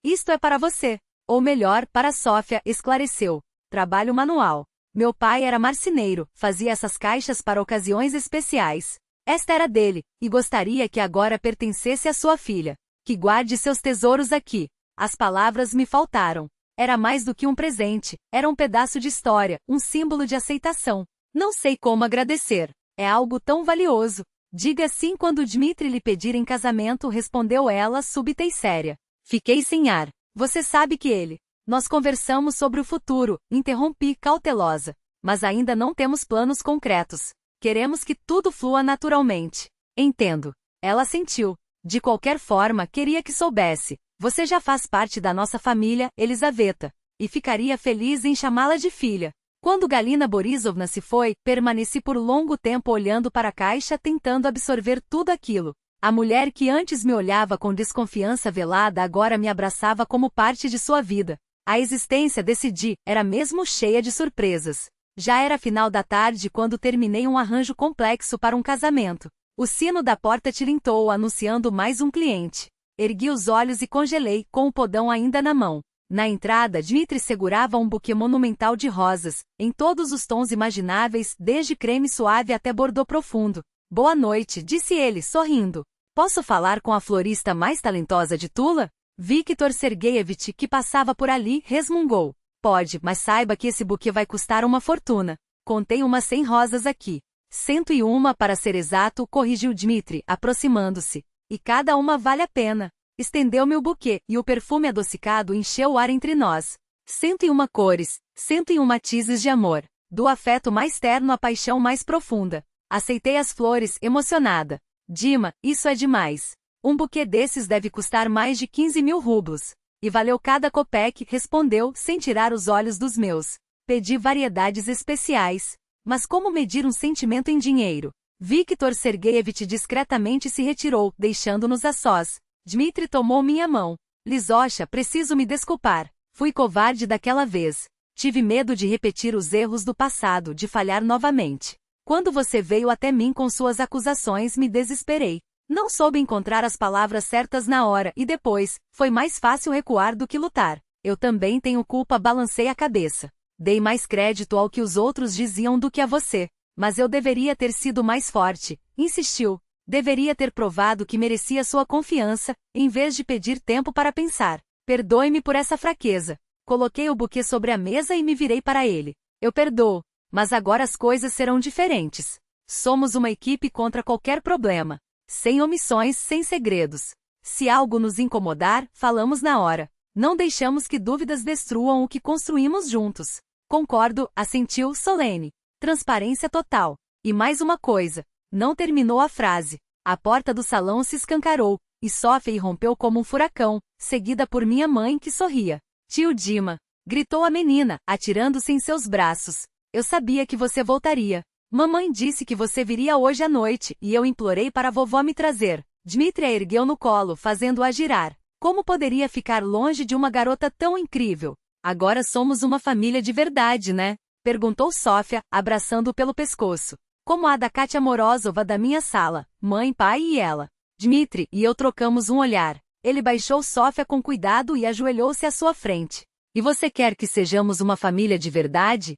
Isto é para você. Ou melhor, para Sofia, esclareceu. Trabalho manual. Meu pai era marceneiro, fazia essas caixas para ocasiões especiais. Esta era dele, e gostaria que agora pertencesse à sua filha. Que guarde seus tesouros aqui. As palavras me faltaram. Era mais do que um presente, era um pedaço de história, um símbolo de aceitação. Não sei como agradecer. É algo tão valioso. Diga sim quando Dmitri lhe pedir em casamento, respondeu ela súbita e séria. Fiquei sem ar. Você sabe que ele... Nós conversamos sobre o futuro, interrompi cautelosa. Mas ainda não temos planos concretos. Queremos que tudo flua naturalmente. Entendo. Ela sentiu. De qualquer forma, queria que soubesse. Você já faz parte da nossa família, Elisaveta. E ficaria feliz em chamá-la de filha. Quando Galina Borisovna se foi, permaneci por longo tempo olhando para a caixa tentando absorver tudo aquilo. A mulher que antes me olhava com desconfiança velada agora me abraçava como parte de sua vida. A existência desse dia era mesmo cheia de surpresas. Já era final da tarde quando terminei um arranjo complexo para um casamento. O sino da porta tilintou anunciando mais um cliente. Ergui os olhos e congelei, com o podão ainda na mão. Na entrada, Dmitri segurava um buquê monumental de rosas, em todos os tons imagináveis, desde creme suave até bordô profundo. Boa noite, disse ele, sorrindo. Posso falar com a florista mais talentosa de Tula? Viktor Sergeyevich, que passava por ali, resmungou. Pode, mas saiba que esse buquê vai custar uma fortuna. Contei umas 100 rosas aqui. 101 para ser exato, corrigiu Dmitri, aproximando-se. E cada uma vale a pena. Estendeu-me o buquê, e o perfume adocicado encheu o ar entre nós. 101 cores, 101 matizes de amor. Do afeto mais terno à paixão mais profunda. Aceitei as flores, emocionada. Dima, isso é demais. Um buquê desses deve custar mais de 15.000 rublos. E valeu cada copeque, respondeu, sem tirar os olhos dos meus. Pedi variedades especiais. Mas como medir um sentimento em dinheiro? Viktor Sergeyevich discretamente se retirou, deixando-nos a sós. Dmitri tomou minha mão. Lisocha, preciso me desculpar. Fui covarde daquela vez. Tive medo de repetir os erros do passado, de falhar novamente. Quando você veio até mim com suas acusações, me desesperei. Não soube encontrar as palavras certas na hora e depois, foi mais fácil recuar do que lutar. Eu também tenho culpa, balancei a cabeça. Dei mais crédito ao que os outros diziam do que a você. Mas eu deveria ter sido mais forte, insistiu. Deveria ter provado que merecia sua confiança, em vez de pedir tempo para pensar. Perdoe-me por essa fraqueza. Coloquei o buquê sobre a mesa e me virei para ele. Eu perdoo, mas agora as coisas serão diferentes. Somos uma equipe contra qualquer problema. Sem omissões, sem segredos. Se algo nos incomodar, falamos na hora. Não deixamos que dúvidas destruam o que construímos juntos. Concordo, assentiu, solene. Transparência total. E mais uma coisa. Não terminou a frase. A porta do salão se escancarou, e Sofia irrompeu como um furacão, seguida por minha mãe que sorria. Tio Dima! Gritou a menina, atirando-se em seus braços. Eu sabia que você voltaria. Mamãe disse que você viria hoje à noite, e eu implorei para a vovó me trazer. Dmitri a ergueu no colo, fazendo-a girar. Como poderia ficar longe de uma garota tão incrível? Agora somos uma família de verdade, né? Perguntou Sofia, abraçando-o pelo pescoço. Como a da Katia Morozova da minha sala, mãe, pai e ela. Dmitri e eu trocamos um olhar. Ele baixou Sofia com cuidado e ajoelhou-se à sua frente. E você quer que sejamos uma família de verdade?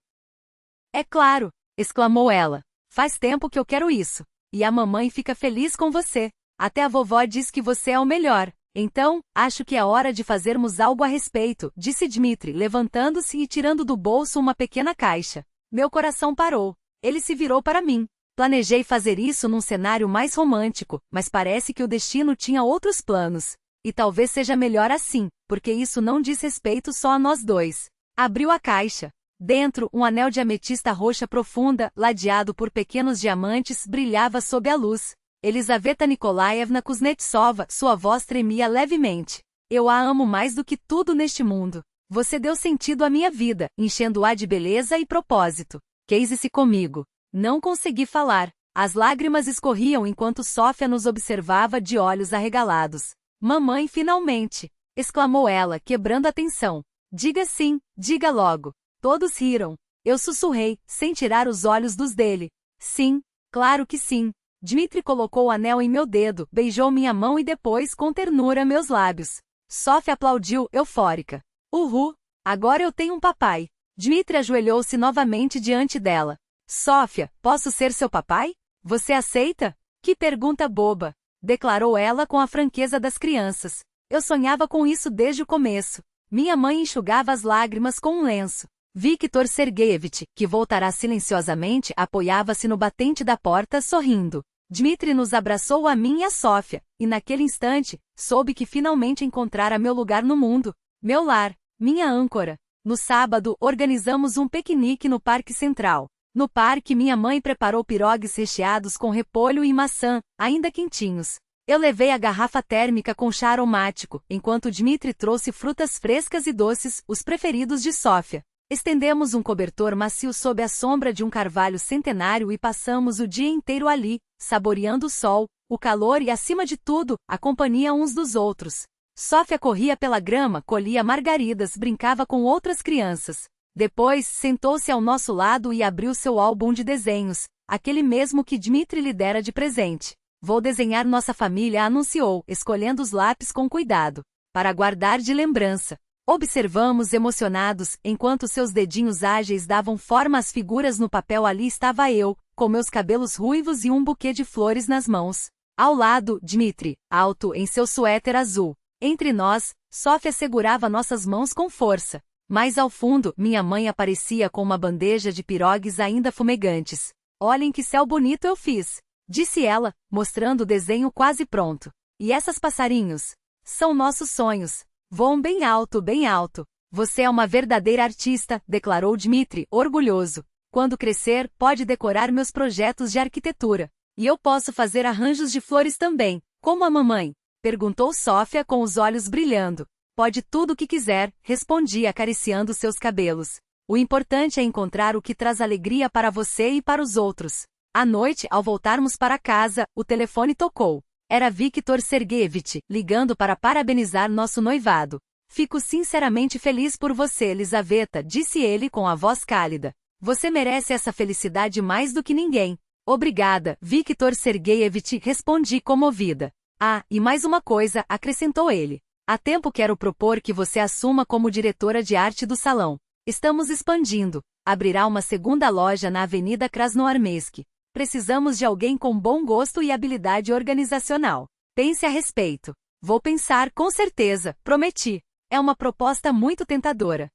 É claro! Exclamou ela. Faz tempo que eu quero isso. E a mamãe fica feliz com você. Até a vovó diz que você é o melhor. Então, acho que é hora de fazermos algo a respeito, disse Dmitri, levantando-se e tirando do bolso uma pequena caixa. Meu coração parou. Ele se virou para mim. Planejei fazer isso num cenário mais romântico, mas parece que o destino tinha outros planos. E talvez seja melhor assim, porque isso não diz respeito só a nós dois. Abriu a caixa. Dentro, um anel de ametista roxa profunda, ladeado por pequenos diamantes, brilhava sob a luz. Elisaveta Nikolaevna Kuznetsova, sua voz tremia levemente. Eu a amo mais do que tudo neste mundo. Você deu sentido à minha vida, enchendo-a de beleza e propósito. Case-se comigo. Não consegui falar. As lágrimas escorriam enquanto Sofia nos observava de olhos arregalados. Mamãe, finalmente! Exclamou ela, quebrando a tensão. Diga sim, diga logo. Todos riram. Eu sussurrei, sem tirar os olhos dos dele. Sim, claro que sim. Dmitri colocou o anel em meu dedo, beijou minha mão e depois, com ternura, meus lábios. Sofia aplaudiu, eufórica. Uhul! Agora eu tenho um papai. Dmitri ajoelhou-se novamente diante dela. Sofia, posso ser seu papai? Você aceita? Que pergunta boba! Declarou ela com a franqueza das crianças. Eu sonhava com isso desde o começo. Minha mãe enxugava as lágrimas com um lenço. Viktor Sergeyevich, que voltará silenciosamente, apoiava-se no batente da porta, sorrindo. Dmitri nos abraçou a mim e a Sofia, e naquele instante, soube que finalmente encontrara meu lugar no mundo. Meu lar, minha âncora. No sábado, organizamos um piquenique no Parque Central. No parque, minha mãe preparou pirogues recheados com repolho e maçã, ainda quentinhos. Eu levei a garrafa térmica com chá aromático, enquanto Dmitri trouxe frutas frescas e doces, os preferidos de Sofia. Estendemos um cobertor macio sob a sombra de um carvalho centenário e passamos o dia inteiro ali, saboreando o sol, o calor e, acima de tudo, a companhia uns dos outros. Sofia corria pela grama, colhia margaridas, brincava com outras crianças. Depois, sentou-se ao nosso lado e abriu seu álbum de desenhos, aquele mesmo que Dmitri lhe dera de presente. Vou desenhar nossa família, anunciou, escolhendo os lápis com cuidado, para guardar de lembrança. Observamos emocionados, enquanto seus dedinhos ágeis davam forma às figuras no papel. Ali estava eu, com meus cabelos ruivos e um buquê de flores nas mãos. Ao lado, Dmitri, alto em seu suéter azul. Entre nós, Sofia segurava nossas mãos com força. Mais ao fundo, minha mãe aparecia com uma bandeja de pirogues ainda fumegantes. Olhem que céu bonito eu fiz, disse ela, mostrando o desenho quase pronto. E essas passarinhos? São nossos sonhos. Voam bem alto, bem alto. Você é uma verdadeira artista, declarou Dmitri, orgulhoso. Quando crescer, pode decorar meus projetos de arquitetura. E eu posso fazer arranjos de flores também, como a mamãe? Perguntou Sofia com os olhos brilhando. Pode tudo o que quiser, respondi acariciando seus cabelos. O importante é encontrar o que traz alegria para você e para os outros. À noite, ao voltarmos para casa, o telefone tocou. Era Viktor Sergeyevich, ligando para parabenizar nosso noivado. Fico sinceramente feliz por você, Elizaveta, disse ele com a voz cálida. Você merece essa felicidade mais do que ninguém. Obrigada, Viktor Sergeyevich, respondi comovida. Ah, e mais uma coisa, acrescentou ele. Há tempo quero propor que você assuma como diretora de arte do salão. Estamos expandindo. Abrirá uma segunda loja na Avenida Krasnoarmeysk. Precisamos de alguém com bom gosto e habilidade organizacional. Pense a respeito. Vou pensar, com certeza, prometi. É uma proposta muito tentadora.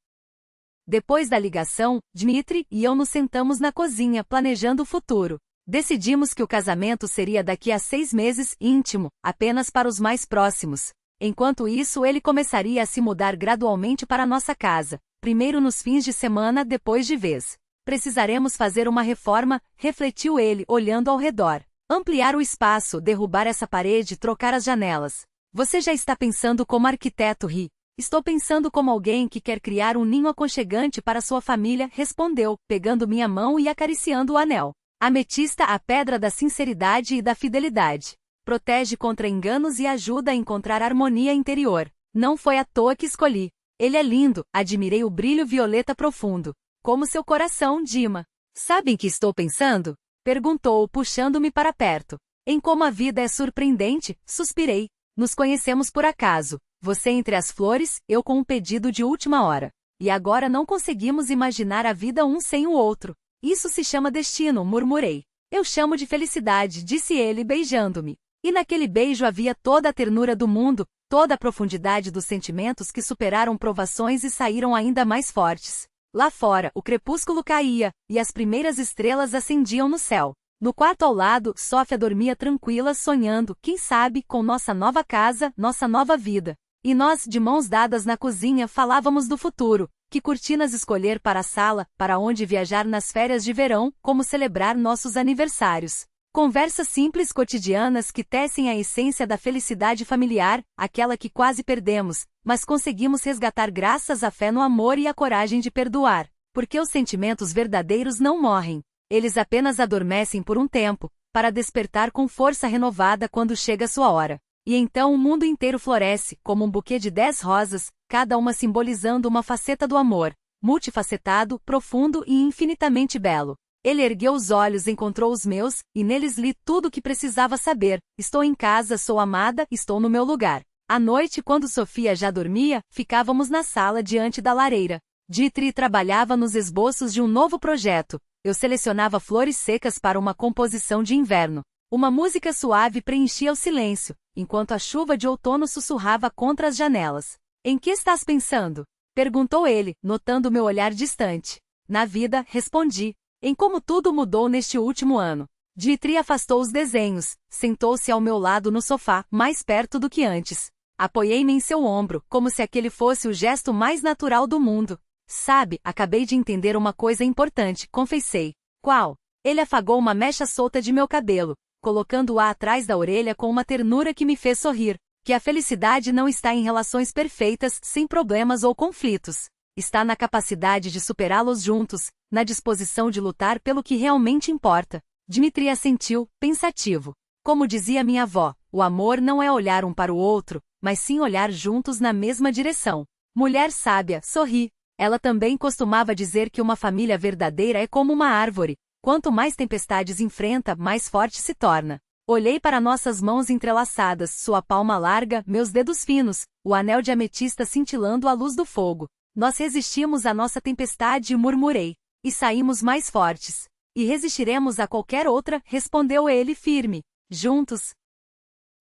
Depois da ligação, Dmitri e eu nos sentamos na cozinha, planejando o futuro. Decidimos que o casamento seria daqui a 6 meses, íntimo, apenas para os mais próximos. Enquanto isso, ele começaria a se mudar gradualmente para nossa casa, primeiro nos fins de semana, depois de vez. Precisaremos fazer uma reforma, refletiu ele, olhando ao redor. Ampliar o espaço, derrubar essa parede, trocar as janelas. Você já está pensando como arquiteto, ri. Estou pensando como alguém que quer criar um ninho aconchegante para sua família, respondeu, pegando minha mão e acariciando o anel. Ametista, a pedra da sinceridade e da fidelidade. Protege contra enganos e ajuda a encontrar harmonia interior. Não foi à toa que escolhi. Ele é lindo, admirei o brilho violeta profundo. Como seu coração, Dima. Sabem que estou pensando? Perguntou, puxando-me para perto. Em como a vida é surpreendente, suspirei. Nos conhecemos por acaso. Você entre as flores, eu com um pedido de última hora. E agora não conseguimos imaginar a vida um sem o outro. Isso se chama destino, murmurei. Eu chamo de felicidade, disse ele, beijando-me. E naquele beijo havia toda a ternura do mundo, toda a profundidade dos sentimentos que superaram provações e saíram ainda mais fortes. Lá fora, o crepúsculo caía, e as primeiras estrelas ascendiam no céu. No quarto ao lado, Sofia dormia tranquila, sonhando, quem sabe, com nossa nova casa, nossa nova vida. E nós, de mãos dadas na cozinha, falávamos do futuro, que cortinas escolher para a sala, para onde viajar nas férias de verão, como celebrar nossos aniversários. Conversas simples cotidianas que tecem a essência da felicidade familiar, aquela que quase perdemos, mas conseguimos resgatar graças à fé no amor e à coragem de perdoar. Porque os sentimentos verdadeiros não morrem. Eles apenas adormecem por um tempo, para despertar com força renovada quando chega sua hora. E então o mundo inteiro floresce, como um buquê de 10 rosas, cada uma simbolizando uma faceta do amor, multifacetado, profundo e infinitamente belo. Ele ergueu os olhos, encontrou os meus, e neles li tudo o que precisava saber. Estou em casa, sou amada, estou no meu lugar. À noite, quando Sofia já dormia, ficávamos na sala diante da lareira. Dmitry trabalhava nos esboços de um novo projeto. Eu selecionava flores secas para uma composição de inverno. Uma música suave preenchia o silêncio, enquanto a chuva de outono sussurrava contra as janelas. Em que estás pensando? Perguntou ele, notando meu olhar distante. Na vida, respondi. Em como tudo mudou neste último ano. Dmitry afastou os desenhos, sentou-se ao meu lado no sofá, mais perto do que antes. Apoiei-me em seu ombro, como se aquele fosse o gesto mais natural do mundo. Sabe, acabei de entender uma coisa importante, confessei. Qual? Ele afagou uma mecha solta de meu cabelo, colocando-a atrás da orelha com uma ternura que me fez sorrir. Que a felicidade não está em relações perfeitas, sem problemas ou conflitos. Está na capacidade de superá-los juntos, na disposição de lutar pelo que realmente importa. Dmitry assentiu, pensativo. Como dizia minha avó, o amor não é olhar um para o outro, mas sim olhar juntos na mesma direção. Mulher sábia, sorri. Ela também costumava dizer que uma família verdadeira é como uma árvore. Quanto mais tempestades enfrenta, mais forte se torna. Olhei para nossas mãos entrelaçadas, sua palma larga, meus dedos finos, o anel de ametista cintilando à luz do fogo. Nós resistimos à nossa tempestade e murmurei. E saímos mais fortes. E resistiremos a qualquer outra, respondeu ele firme. Juntos.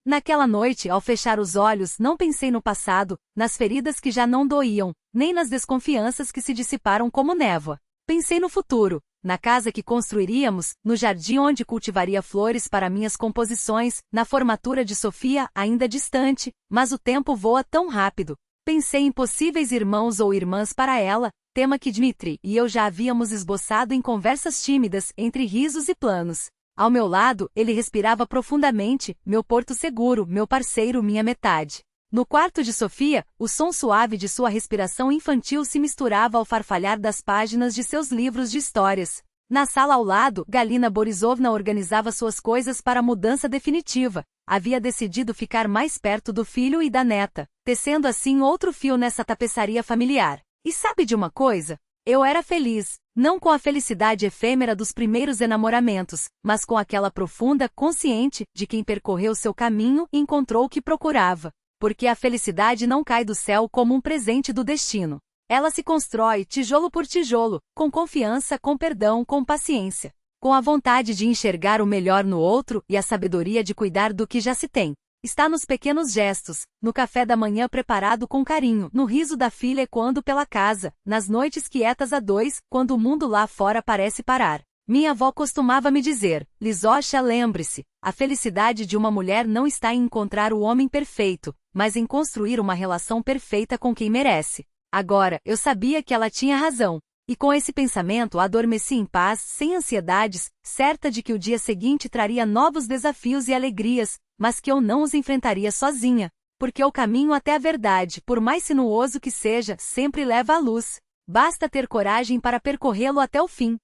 Naquela noite, ao fechar os olhos, não pensei no passado, nas feridas que já não doíam, nem nas desconfianças que se dissiparam como névoa. Pensei no futuro, na casa que construiríamos, no jardim onde cultivaria flores para minhas composições, na formatura de Sofia, ainda distante, mas o tempo voa tão rápido. Pensei em possíveis irmãos ou irmãs para ela, tema que Dmitry e eu já havíamos esboçado em conversas tímidas, entre risos e planos. Ao meu lado, ele respirava profundamente, meu porto seguro, meu parceiro, minha metade. No quarto de Sofia, o som suave de sua respiração infantil se misturava ao farfalhar das páginas de seus livros de histórias. Na sala ao lado, Galina Borisovna organizava suas coisas para a mudança definitiva. Havia decidido ficar mais perto do filho e da neta, tecendo assim outro fio nessa tapeçaria familiar. E sabe de uma coisa? Eu era feliz, não com a felicidade efêmera dos primeiros enamoramentos, mas com aquela profunda consciente de quem percorreu seu caminho e encontrou o que procurava. Porque a felicidade não cai do céu como um presente do destino. Ela se constrói tijolo por tijolo, com confiança, com perdão, com paciência. Com a vontade de enxergar o melhor no outro e a sabedoria de cuidar do que já se tem. Está nos pequenos gestos, no café da manhã preparado com carinho, no riso da filha ecoando pela casa, nas noites quietas a dois, quando o mundo lá fora parece parar. Minha avó costumava me dizer, Lizocha, lembre-se, a felicidade de uma mulher não está em encontrar o homem perfeito, mas em construir uma relação perfeita com quem merece. Agora, eu sabia que ela tinha razão. E com esse pensamento adormeci em paz, sem ansiedades, certa de que o dia seguinte traria novos desafios e alegrias, mas que eu não os enfrentaria sozinha. Porque o caminho até a verdade, por mais sinuoso que seja, sempre leva à luz. Basta ter coragem para percorrê-lo até o fim.